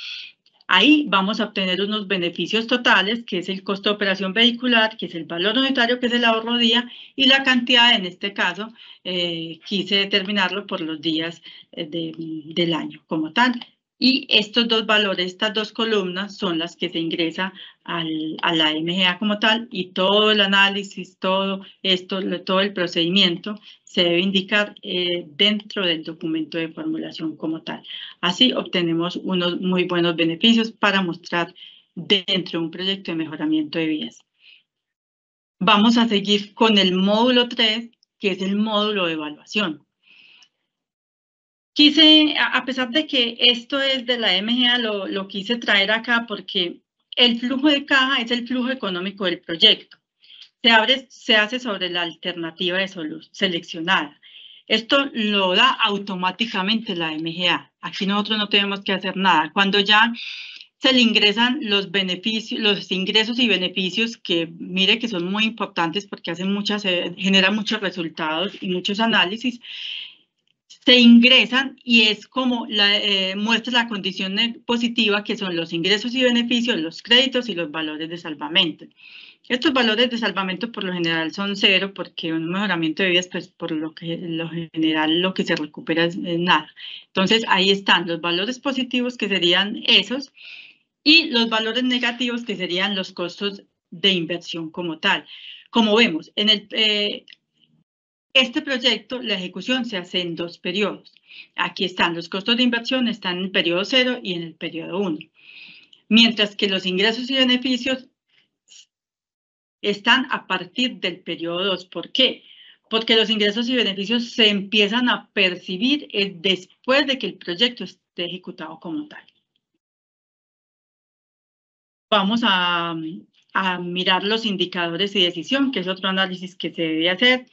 [SPEAKER 3] Ahí vamos a obtener unos beneficios totales, que es el costo de operación vehicular, que es el valor unitario, que es el ahorro día, y la cantidad, en este caso, quise determinarlo por los días del año como tal. Y estos dos valores, estas dos columnas, son las que se ingresa a la MGA como tal, y todo el análisis, todo el procedimiento se debe indicar dentro del documento de formulación como tal. Así obtenemos unos muy buenos beneficios para mostrar dentro de un proyecto de mejoramiento de vías. Vamos a seguir con el módulo 3, que es el módulo de evaluación. Quise, a pesar de que esto es de la MGA, lo quise traer acá porque el flujo de caja es el flujo económico del proyecto. Se hace sobre la alternativa seleccionada. Esto lo da automáticamente la MGA. Aquí nosotros no tenemos que hacer nada. Cuando ya se le ingresan los beneficios, los ingresos y beneficios, que mire que son muy importantes porque generan muchos resultados y muchos análisis, se ingresan y es como muestra la condición positiva, que son los ingresos y beneficios, los créditos y los valores de salvamento. Estos valores de salvamento por lo general son 0, porque un mejoramiento de vías, pues por lo general lo que se recupera es nada. Entonces ahí están los valores positivos, que serían esos, y los valores negativos, que serían los costos de inversión como tal. Como vemos, en este proyecto, la ejecución se hace en 2 periodos. Aquí están los costos de inversión, están en el periodo 0 y en el periodo 1. Mientras que los ingresos y beneficios están a partir del periodo 2. ¿Por qué? Porque los ingresos y beneficios se empiezan a percibir después de que el proyecto esté ejecutado como tal. Vamos a mirar los indicadores y decisión, que es otro análisis que se debe hacer.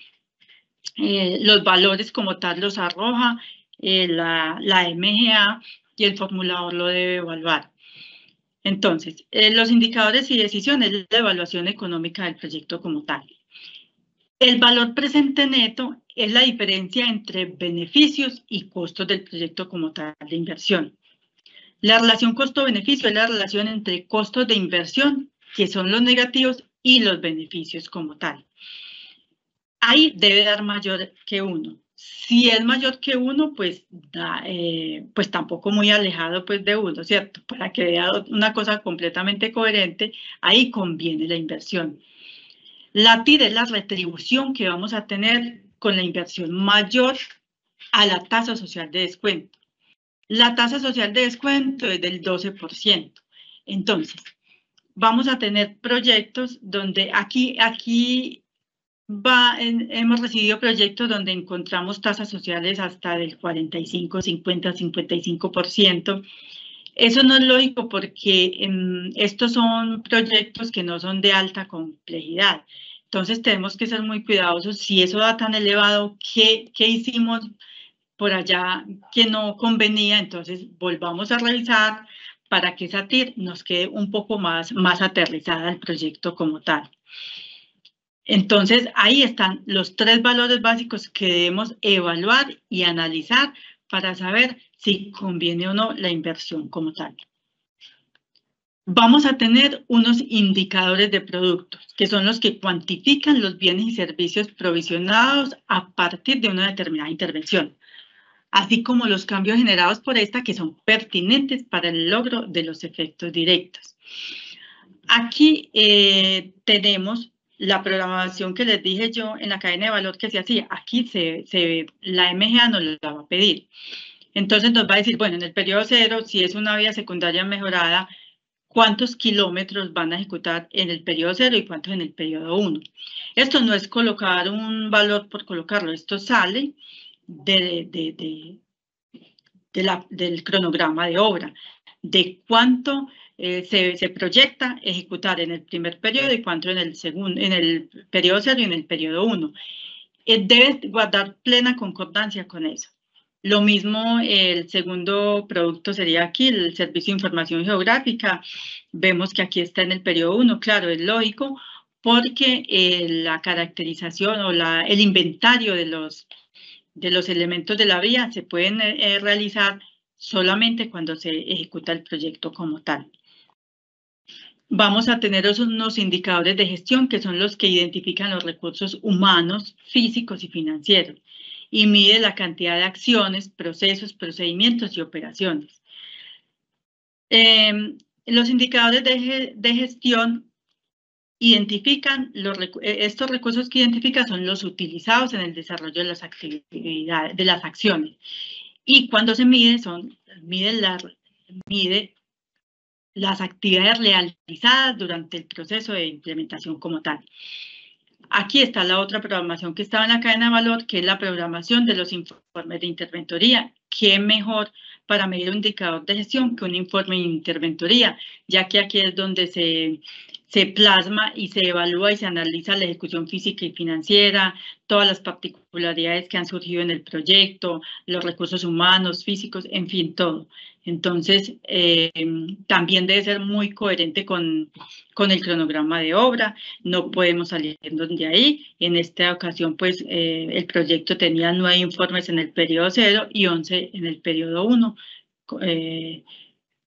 [SPEAKER 3] Los valores como tal los arroja la MGA y el formulador lo debe evaluar. Entonces, los indicadores y decisiones es la evaluación económica del proyecto como tal. El valor presente neto es la diferencia entre beneficios y costos del proyecto como tal de inversión. La relación costo-beneficio es la relación entre costos de inversión, que son los negativos, y los beneficios como tal. Ahí debe dar mayor que 1. Si es mayor que 1, pues, pues tampoco muy alejado pues, de 1, ¿cierto? Para que vea una cosa completamente coherente, ahí conviene la inversión. La TIR es la retribución que vamos a tener con la inversión mayor a la tasa social de descuento. La tasa social de descuento es del 12%. Entonces, vamos a tener proyectos donde aquí hemos recibido proyectos donde encontramos tasas sociales hasta del 45, 50, 55%. Eso no es lógico porque estos son proyectos que no son de alta complejidad. Entonces tenemos que ser muy cuidadosos. Si eso da tan elevado, ¿qué hicimos por allá que no convenía? Entonces volvamos a revisar para que esa TIR nos quede un poco más aterrizada al proyecto como tal. Entonces, ahí están los 3 valores básicos que debemos evaluar y analizar para saber si conviene o no la inversión como tal. Vamos a tener unos indicadores de productos, que son los que cuantifican los bienes y servicios provisionados a partir de una determinada intervención, así como los cambios generados por esta, que son pertinentes para el logro de los efectos directos. Aquí tenemos la programación que les dije yo en la cadena de valor que se hacía, aquí la MGA nos la va a pedir. Entonces nos va a decir, bueno, en el periodo 0, si es una vía secundaria mejorada, ¿cuántos kilómetros van a ejecutar en el periodo 0 y cuántos en el periodo 1? Esto no es colocar un valor por colocarlo, esto sale del cronograma de obra, de cuánto se proyecta ejecutar en el primer periodo y cuánto en el periodo 0 y en el periodo 1. Debe guardar plena concordancia con eso. Lo mismo, el segundo producto sería aquí, el servicio de información geográfica. Vemos que aquí está en el periodo 1, claro, es lógico, porque la caracterización o el inventario de los elementos de la vía se pueden realizar solamente cuando se ejecuta el proyecto como tal. Vamos a tener unos indicadores de gestión que son los que identifican los recursos humanos, físicos y financieros y mide la cantidad de acciones, procesos, procedimientos y operaciones. Los indicadores de gestión identifican estos recursos que identifican son los utilizados en el desarrollo de las actividades, de las acciones. Y cuando se mide, mide las actividades realizadas durante el proceso de implementación como tal. Aquí está la otra programación que estaba en la cadena de valor, que es la programación de los informes de interventoría. ¿Qué mejor para medir un indicador de gestión que un informe de interventoría? Ya que aquí es donde se plasma y se evalúa y se analiza la ejecución física y financiera, todas las particularidades que han surgido en el proyecto, los recursos humanos, físicos, en fin, todo. Entonces, también debe ser muy coherente con el cronograma de obra, no podemos salirnos de ahí. En esta ocasión, pues, el proyecto tenía 9 informes en el periodo 0 y 11 en el periodo 1.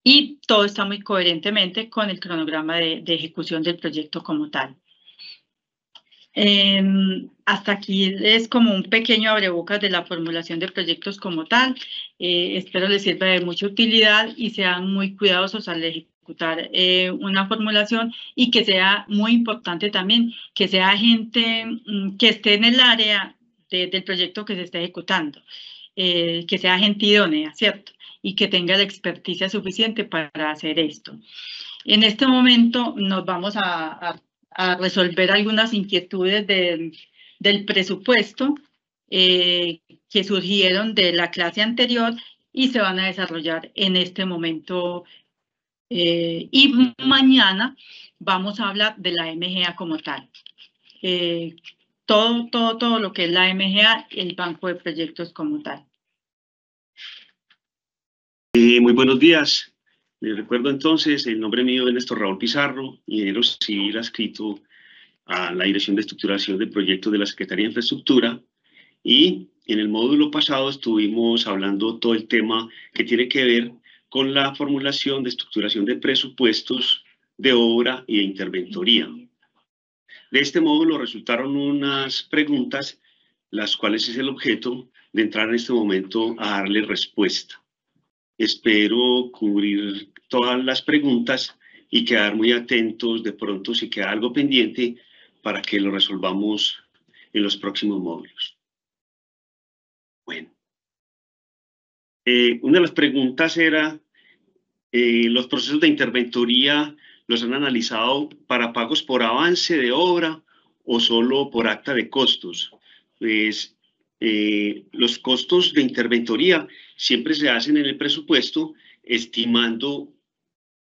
[SPEAKER 3] Y todo está muy coherentemente con el cronograma de ejecución del proyecto como tal. Hasta aquí es como un pequeño abrebocas de la formulación de proyectos como tal. Espero les sirva de mucha utilidad y sean muy cuidadosos al ejecutar una formulación y que sea muy importante también que sea gente que esté en el área del proyecto que se está ejecutando, que sea gente idónea, ¿cierto? Y que tenga la experticia suficiente para hacer esto. En este momento nos vamos a resolver algunas inquietudes del presupuesto que surgieron de la clase anterior y se van a desarrollar en este momento. Y mañana vamos a hablar de la MGA como tal. Todo lo que es la MGA, el banco de proyectos como tal.
[SPEAKER 4] Muy buenos días. Les recuerdo entonces, el nombre mío es Néstor Raúl Pizarro, ingeniero civil adscrito a la Dirección de Estructuración de Proyectos de la Secretaría de Infraestructura, y en el módulo pasado estuvimos hablando todo el tema que tiene que ver con la formulación de estructuración de presupuestos de obra y de interventoría. De este módulo resultaron unas preguntas, las cuales es el objeto de entrar en este momento a darle respuesta. Espero cubrir todas las preguntas y quedar muy atentos de pronto si queda algo pendiente para que lo resolvamos en los próximos módulos. Bueno, una de las preguntas era, ¿los procesos de interventoría los han analizado para pagos por avance de obra o solo por acta de costos? Pues los costos de interventoría siempre se hacen en el presupuesto estimando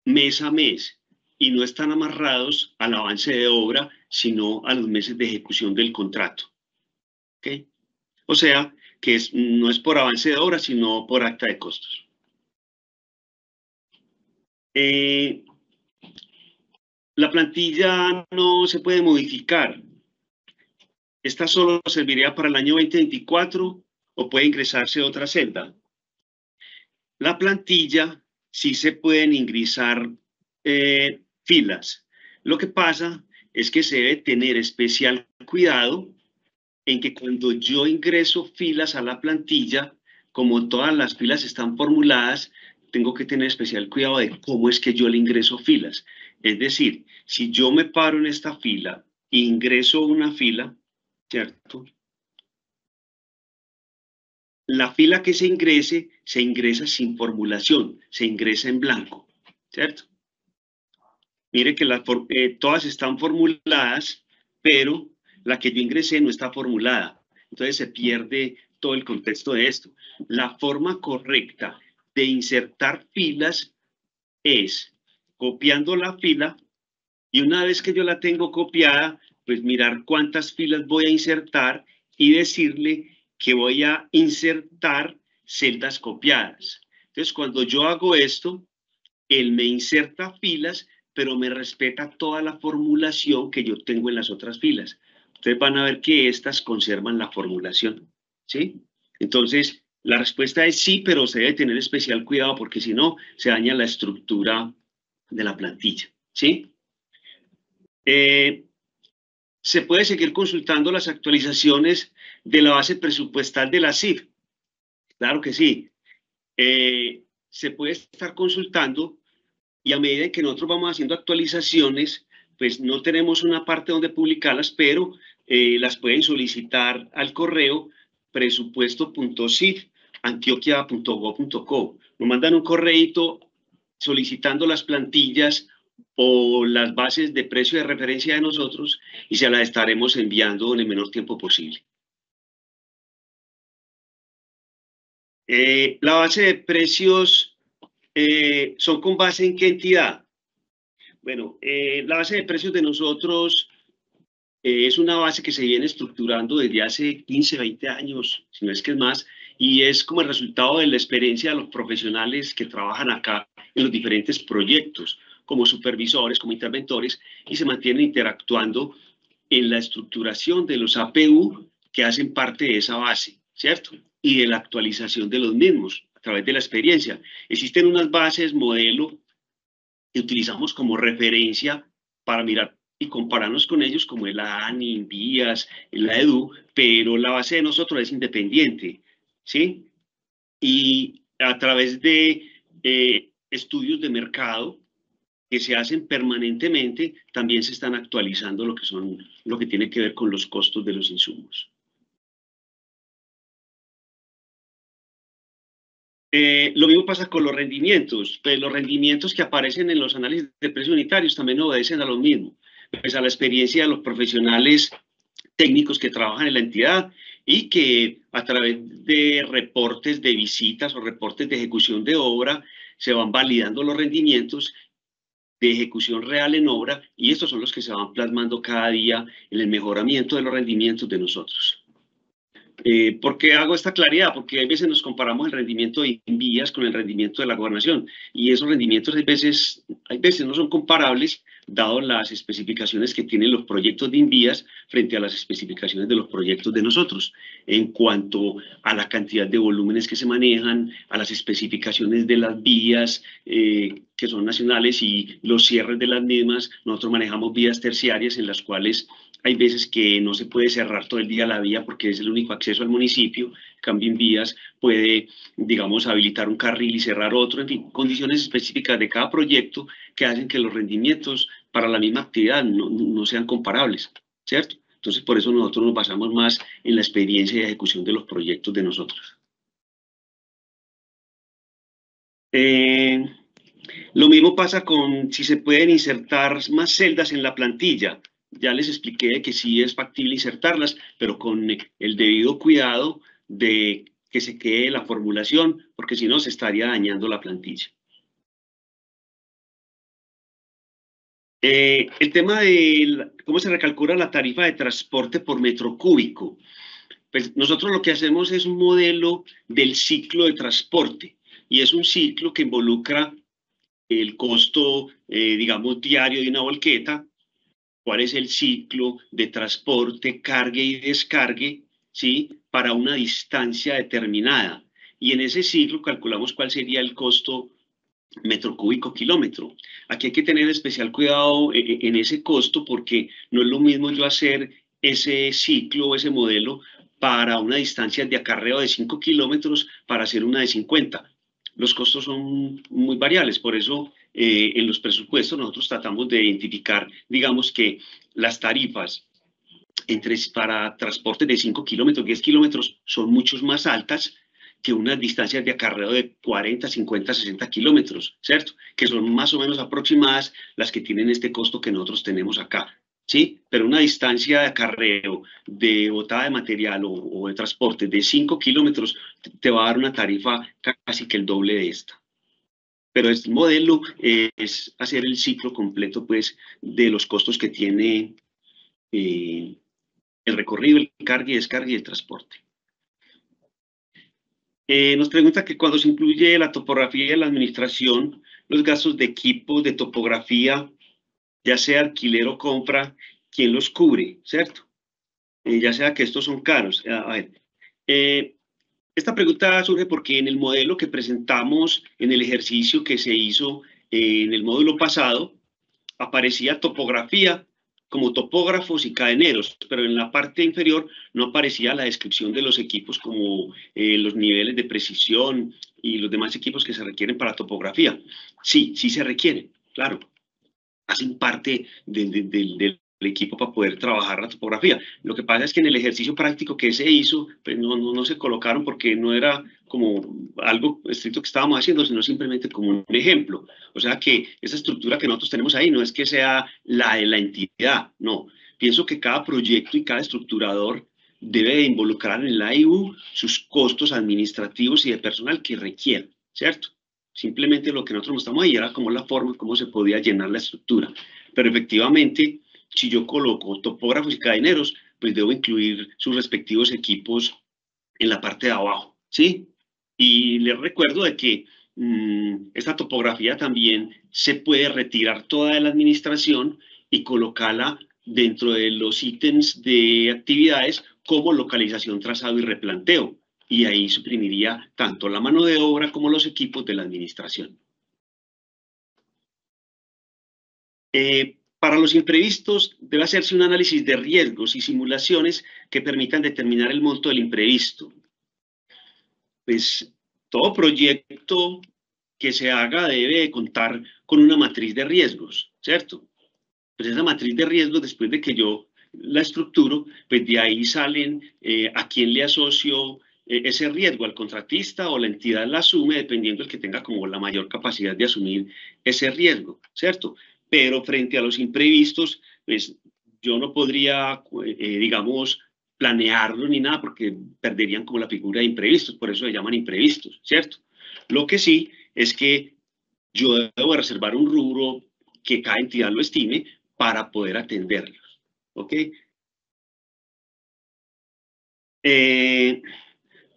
[SPEAKER 4] mes a mes y no están amarrados al avance de obra, sino a los meses de ejecución del contrato. ¿Okay? O sea, que no es por avance de obra, sino por acta de costos. La plantilla no se puede modificar. ¿Esta solo serviría para el año 2024 o puede ingresarse otra celda? La plantilla sí se pueden ingresar filas. Lo que pasa es que se debe tener especial cuidado en que cuando yo ingreso filas a la plantilla, como todas las filas están formuladas, tengo que tener especial cuidado de cómo es que yo le ingreso filas. Es decir, si yo me paro en esta fila ingreso una fila, ¿cierto? La fila que se ingresa sin formulación, se ingresa en blanco, ¿cierto? Mire que todas están formuladas, pero la que yo ingresé no está formulada. Entonces se pierde todo el contexto de esto. La forma correcta de insertar filas es copiando la fila y una vez que yo la tengo copiada, pues mirar cuántas filas voy a insertar y decirle que voy a insertar celdas copiadas. Entonces, cuando yo hago esto, él me inserta filas, pero me respeta toda la formulación que yo tengo en las otras filas. Ustedes van a ver que estas conservan la formulación, ¿sí? Entonces, la respuesta es sí, pero se debe tener especial cuidado porque si no, se daña la estructura de la plantilla, ¿sí? Se puede seguir consultando las actualizaciones de la base presupuestal de la CIF. Claro que sí. Se puede estar consultando y a medida que nosotros vamos haciendo actualizaciones, pues no tenemos una parte donde publicarlas, pero las pueden solicitar al correo presupuesto.cif@antioquia.gov.co. Nos mandan un correíto solicitando las plantillas o las bases de precio de referencia de nosotros y se las estaremos enviando en el menor tiempo posible. La base de precios son con base en qué entidad. Bueno, la base de precios de nosotros es una base que se viene estructurando desde hace 15, 20 años, si no es que es más, y es como el resultado de la experiencia de los profesionales que trabajan acá en los diferentes proyectos, como supervisores, como interventores, y se mantienen interactuando en la estructuración de los APU que hacen parte de esa base, ¿cierto? Y de la actualización de los mismos a través de la experiencia. Existen unas bases modelo que utilizamos como referencia para mirar y compararnos con ellos, como es la ANI, INVIAS, la EDU, pero la base de nosotros es independiente, ¿sí? Y a través de estudios de mercado que se hacen permanentemente, también se están actualizando lo que tiene que ver con los costos de los insumos. Lo mismo pasa con los rendimientos. Pues los rendimientos que aparecen en los análisis de precios unitarios también obedecen a lo mismo, pues a la experiencia de los profesionales técnicos que trabajan en la entidad y que a través de reportes de visitas o reportes de ejecución de obra se van validando los rendimientos de ejecución real en obra y estos son los que se van plasmando cada día en el mejoramiento de los rendimientos de nosotros. ¿Por qué hago esta claridad? Porque hay veces nos comparamos el rendimiento de INVIAS con el rendimiento de la gobernación y esos rendimientos hay veces no son comparables dado las especificaciones que tienen los proyectos de INVIAS frente a las especificaciones de los proyectos de nosotros en cuanto a la cantidad de volúmenes que se manejan, a las especificaciones de las vías que son nacionales y los cierres de las mismas. Nosotros manejamos vías terciarias en las cuales hay veces que no se puede cerrar todo el día la vía porque es el único acceso al municipio. En cambio, en vías puede, digamos, habilitar un carril y cerrar otro. En fin, condiciones específicas de cada proyecto que hacen que los rendimientos para la misma actividad no sean comparables, ¿cierto? Entonces, por eso nosotros nos basamos más en la experiencia y ejecución de los proyectos de nosotros. Lo mismo pasa con si se pueden insertar más celdas en la plantilla. Ya les expliqué que sí es factible insertarlas, pero con el debido cuidado de que se quede la formulación, porque si no se estaría dañando la plantilla. El tema de cómo se recalcula la tarifa de transporte por metro cúbico. Pues nosotros lo que hacemos es un modelo del ciclo de transporte y es un ciclo que involucra el costo, digamos, diario de una volqueta, cuál es el ciclo de transporte, cargue y descargue, ¿sí? Para una distancia determinada. Y en ese ciclo calculamos cuál sería el costo metro cúbico kilómetro. Aquí hay que tener especial cuidado en ese costo porque no es lo mismo yo hacer ese ciclo o ese modelo para una distancia de acarreo de 5 kilómetros para hacer una de 50. Los costos son muy variables, por eso en los presupuestos nosotros tratamos de identificar, digamos que las tarifas para transporte de 5 kilómetros, 10 kilómetros son mucho más altas que unas distancias de acarreo de 40, 50, 60 kilómetros, ¿cierto? Que son más o menos aproximadas las que tienen este costo que nosotros tenemos acá, ¿sí? Pero una distancia de acarreo, de botada de material o de transporte de 5 kilómetros te va a dar una tarifa casi que el doble de esta. Pero este modelo es hacer el ciclo completo, pues, de los costos que tiene el recorrido, el carga y descarga y el transporte. Nos pregunta que cuando se incluye la topografía de la administración, los gastos de equipo, de topografía, ya sea alquiler o compra, ¿quién los cubre? ¿Cierto? Ya sea que estos son caros. A ver, esta pregunta surge porque en el modelo que presentamos, en el ejercicio que se hizo en el módulo pasado, aparecía topografía como topógrafos y cadeneros, pero en la parte inferior no aparecía la descripción de los equipos como los niveles de precisión y los demás equipos que se requieren para topografía. Sí, sí se requieren, claro. Hacen parte del equipo para poder trabajar la topografía. Lo que pasa es que en el ejercicio práctico que se hizo, pues no se colocaron porque no era como algo estricto que estábamos haciendo, sino simplemente como un ejemplo. O sea que esa estructura que nosotros tenemos ahí no es que sea la de la entidad, no. Pienso que cada proyecto y cada estructurador debe de involucrar en el AIU sus costos administrativos y de personal que requieren, ¿cierto? Simplemente lo que nosotros mostramos ahí era como la forma, cómo se podía llenar la estructura. Pero efectivamente, si yo coloco topógrafos y cadeneros, pues debo incluir sus respectivos equipos en la parte de abajo, ¿sí? Y les recuerdo de que esta topografía también se puede retirar toda de la administración y colocarla dentro de los ítems de actividades como localización, trazado y replanteo. Y ahí suprimiría tanto la mano de obra como los equipos de la administración. Para los imprevistos debe hacerse un análisis de riesgos y simulaciones que permitan determinar el monto del imprevisto. Pues todo proyecto que se haga debe contar con una matriz de riesgos, ¿cierto? Pues esa matriz de riesgos, después de que yo la estructuro, pues de ahí salen a quién le asocio ese riesgo, al contratista o la entidad la asume, dependiendo del que tenga como la mayor capacidad de asumir ese riesgo, ¿cierto? Pero frente a los imprevistos, pues yo no podría, digamos, planearlo ni nada, porque perderían como la figura de imprevistos, por eso se llaman imprevistos, ¿cierto? Lo que sí es que yo debo reservar un rubro que cada entidad lo estime para poder atenderlos, ¿ok?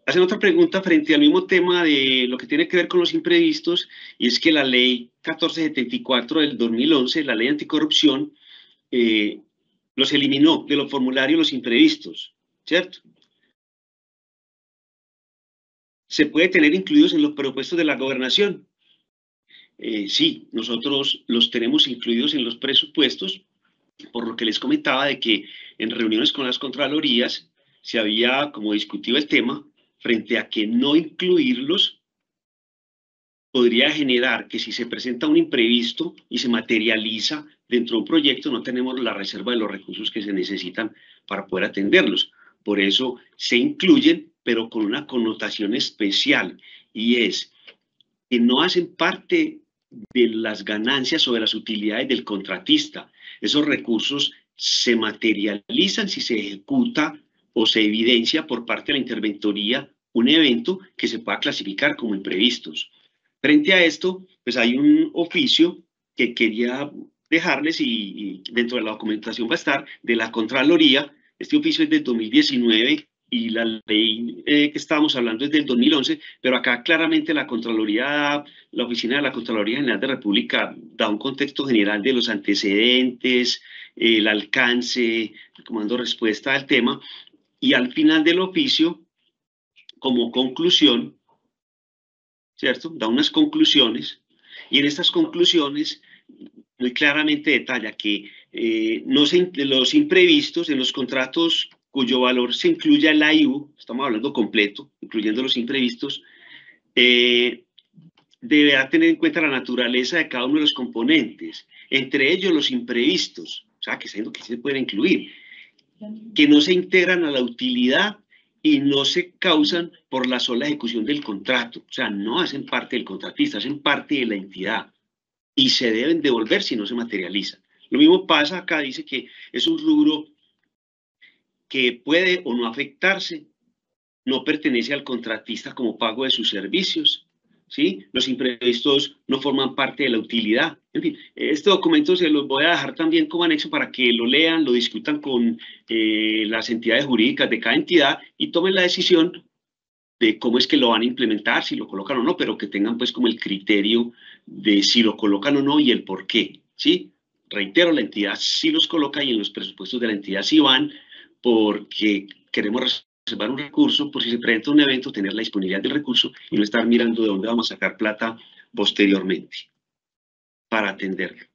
[SPEAKER 4] Hacen otra pregunta frente al mismo tema de lo que tiene que ver con los imprevistos, y es que la ley 1474 del 2011, la ley anticorrupción, los eliminó de los formularios los imprevistos, ¿cierto? ¿Se puede tener incluidos en los presupuestos de la gobernación? Sí, nosotros los tenemos incluidos en los presupuestos, por lo que les comentaba de que en reuniones con las contralorías se había como discutido el tema frente a que no incluirlos podría generar que si se presenta un imprevisto y se materializa dentro de un proyecto, no tenemos la reserva de los recursos que se necesitan para poder atenderlos. Por eso se incluyen, pero con una connotación especial, y es que no hacen parte de las ganancias o de las utilidades del contratista. Esos recursos se materializan si se ejecuta o se evidencia por parte de la interventoría un evento que se pueda clasificar como imprevistos. Frente a esto, pues hay un oficio que quería dejarles y dentro de la documentación va a estar de la Contraloría. Este oficio es del 2019 y la ley que estábamos hablando es del 2011, pero acá claramente la Contraloría, la Oficina de la Contraloría General de la República da un contexto general de los antecedentes, el alcance, como dando respuesta al tema, y al final del oficio, como conclusión, ¿cierto? Da unas conclusiones, y en estas conclusiones muy claramente detalla que los imprevistos en los contratos cuyo valor se incluya el AIU, estamos hablando completo, incluyendo los imprevistos, deberá tener en cuenta la naturaleza de cada uno de los componentes, entre ellos los imprevistos, o sea, que sabiendo que sí se pueden incluir, que no se integran a la utilidad y no se causan por la sola ejecución del contrato, o sea, no hacen parte del contratista, hacen parte de la entidad y se deben devolver si no se materializa. Lo mismo pasa acá, dice que es un rubro que puede o no afectarse, no pertenece al contratista como pago de sus servicios, ¿sí? Los imprevistos no forman parte de la utilidad. En fin, este documento se los voy a dejar también como anexo para que lo lean, lo discutan con las entidades jurídicas de cada entidad y tomen la decisión de cómo es que lo van a implementar, si lo colocan o no, pero que tengan pues como el criterio de si lo colocan o no y el por qué, ¿sí? Reitero, la entidad sí los coloca y en los presupuestos de la entidad sí van, porque queremos reservar un recurso por si se presenta un evento, tener la disponibilidad del recurso y no estar mirando de dónde vamos a sacar plata posteriormente para atenderlo.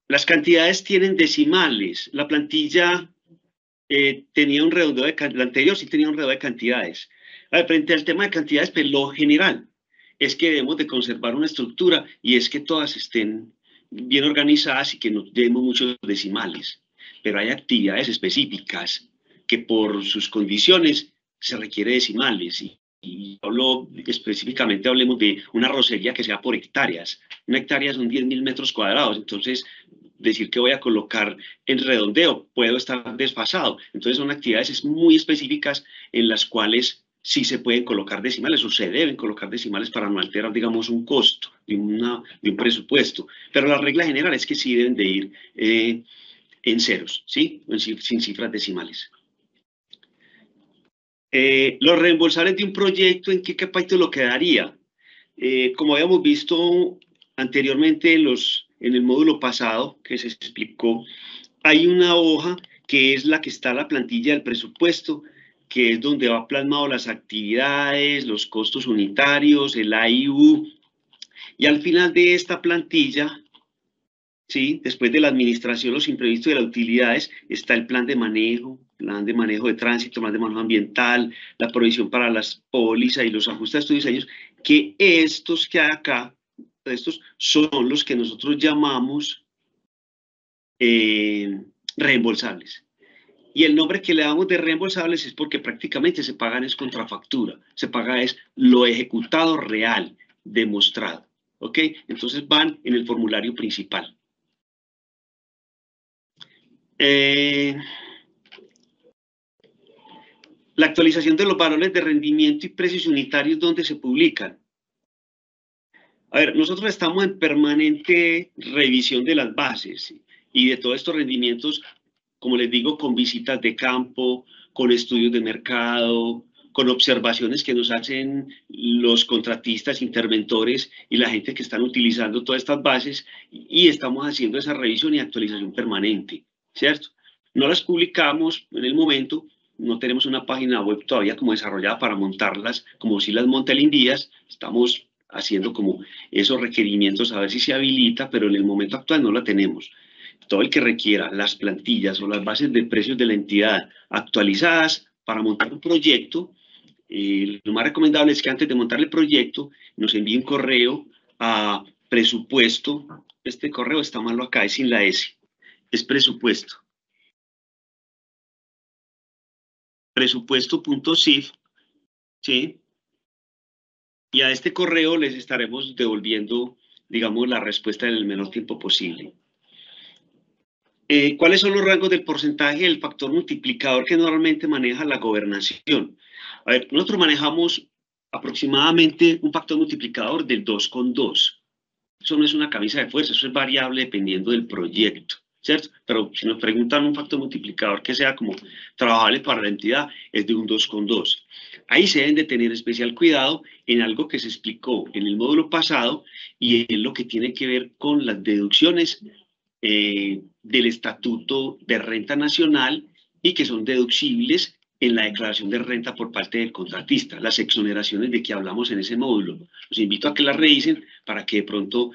[SPEAKER 4] Las cantidades tienen decimales. La plantilla tenía un redondeo la anterior sí tenía un redondeo de cantidades. A ver, frente al tema de cantidades, pues lo general es que debemos de conservar una estructura y es que todas estén bien organizadas y que no demos muchos decimales. Pero hay actividades específicas que por sus condiciones se requiere decimales. Y hablo específicamente, hablemos de una rocería que sea por hectáreas. Una hectárea son 10.000 metros cuadrados, entonces decir que voy a colocar en redondeo, puedo estar desfasado. Entonces son actividades muy específicas en las cuales sí se pueden colocar decimales o se deben colocar decimales para no alterar, digamos, un costo de un presupuesto. Pero la regla general es que sí deben de ir en ceros, ¿sí? Sin cifras decimales. Los reembolsables de un proyecto, ¿en qué capítulo quedaría? Como habíamos visto anteriormente en el módulo pasado que se explicó, hay una hoja que es la que está la plantilla del presupuesto, que es donde va plasmado las actividades, los costos unitarios, el AIU, y al final de esta plantilla, ¿sí? Después de la administración, los imprevistos y las utilidades, está el plan de manejo de tránsito, plan de manejo ambiental, la provisión para las pólizas y los ajustes a estos diseños, que estos que hay acá, estos son los que nosotros llamamos reembolsables. Y el nombre que le damos de reembolsables es porque prácticamente se pagan es contrafactura, se paga es lo ejecutado real, demostrado, ¿ok? Entonces van en el formulario principal. La actualización de los valores de rendimiento y precios unitarios, ¿dónde se publican? A ver, nosotros estamos en permanente revisión de las bases y de todos estos rendimientos, como les digo, con visitas de campo, con estudios de mercado, con observaciones que nos hacen los contratistas, interventores y la gente que están utilizando todas estas bases, y estamos haciendo esa revisión y actualización permanente, ¿cierto? No las publicamos en el momento, no tenemos una página web todavía como desarrollada para montarlas, como si las monta el INVIAS, estamos haciendo como esos requerimientos a ver si se habilita, pero en el momento actual no la tenemos. Todo el que requiera las plantillas o las bases de precios de la entidad actualizadas para montar un proyecto, lo más recomendable es que antes de montar el proyecto nos envíe un correo a presupuesto. Este correo está malo acá, es sin la S, es presupuesto. Presupuesto.cif, ¿sí? Y a este correo les estaremos devolviendo, digamos, la respuesta en el menor tiempo posible. ¿Cuáles son los rangos del porcentaje del factor multiplicador que normalmente maneja la gobernación? A ver, nosotros manejamos aproximadamente un factor multiplicador del 2,2. Eso no es una camisa de fuerza, eso es variable dependiendo del proyecto, ¿cierto? Pero si nos preguntan un factor multiplicador que sea como trabajable para la entidad, es de un 2,2. Ahí se deben de tener especial cuidado en algo que se explicó en el módulo pasado y es lo que tiene que ver con las deducciones del Estatuto de Renta Nacional y que son deducibles en la declaración de renta por parte del contratista, las exoneraciones de que hablamos en ese módulo. Los invito a que las revisen para que de pronto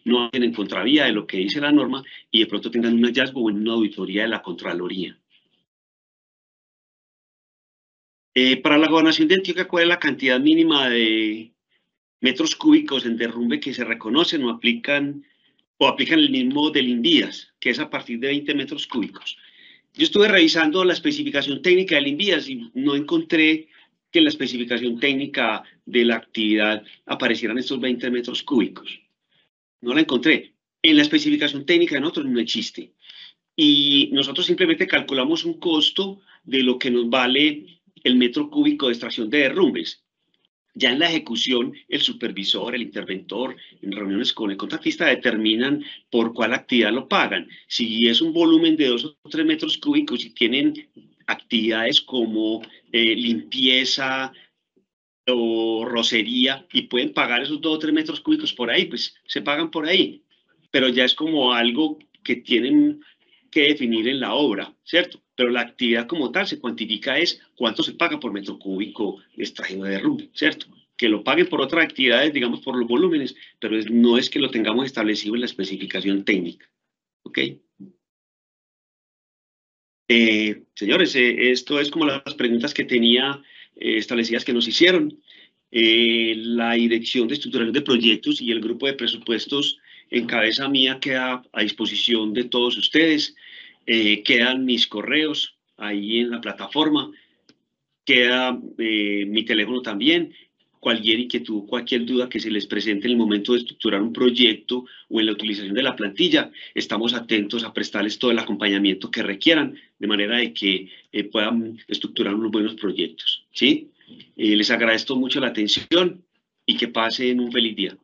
[SPEAKER 4] no anden en contravía de lo que dice la norma y de pronto tengan un hallazgo o en una auditoría de la Contraloría. Para la gobernación de Antioquia, ¿cuál es la cantidad mínima de metros cúbicos en derrumbe que se reconocen o aplican el mismo del INVIAS, que es a partir de 20 metros cúbicos? Yo estuve revisando la especificación técnica del INVIAS y no encontré que en la especificación técnica de la actividad aparecieran estos 20 metros cúbicos. No la encontré. En la especificación técnica de nosotros no existe. Y nosotros simplemente calculamos un costo de lo que nos vale el metro cúbico de extracción de derrumbes. Ya en la ejecución, el supervisor, el interventor, en reuniones con el contratista, determinan por cuál actividad lo pagan. Si es un volumen de 2 o 3 metros cúbicos y tienen actividades como limpieza o rocería y pueden pagar esos 2 o 3 metros cúbicos por ahí, pues se pagan por ahí. Pero ya es como algo que tienen que definir en la obra, ¿cierto? Pero la actividad como tal se cuantifica es cuánto se paga por metro cúbico extraído de derrumbe, ¿cierto? Que lo paguen por otras actividades, digamos por los volúmenes, pero no es que lo tengamos establecido en la especificación técnica, ¿ok? Señores, esto es como las preguntas que tenía establecidas que nos hicieron. La Dirección de Estructuración de Proyectos y el grupo de presupuestos en cabeza mía queda a disposición de todos ustedes. Quedan mis correos ahí en la plataforma, queda mi teléfono también. Cualquier inquietud, cualquier duda que se les presente en el momento de estructurar un proyecto o en la utilización de la plantilla, estamos atentos a prestarles todo el acompañamiento que requieran, de manera de que puedan estructurar unos buenos proyectos, ¿sí? Les agradezco mucho la atención y que pasen un feliz día.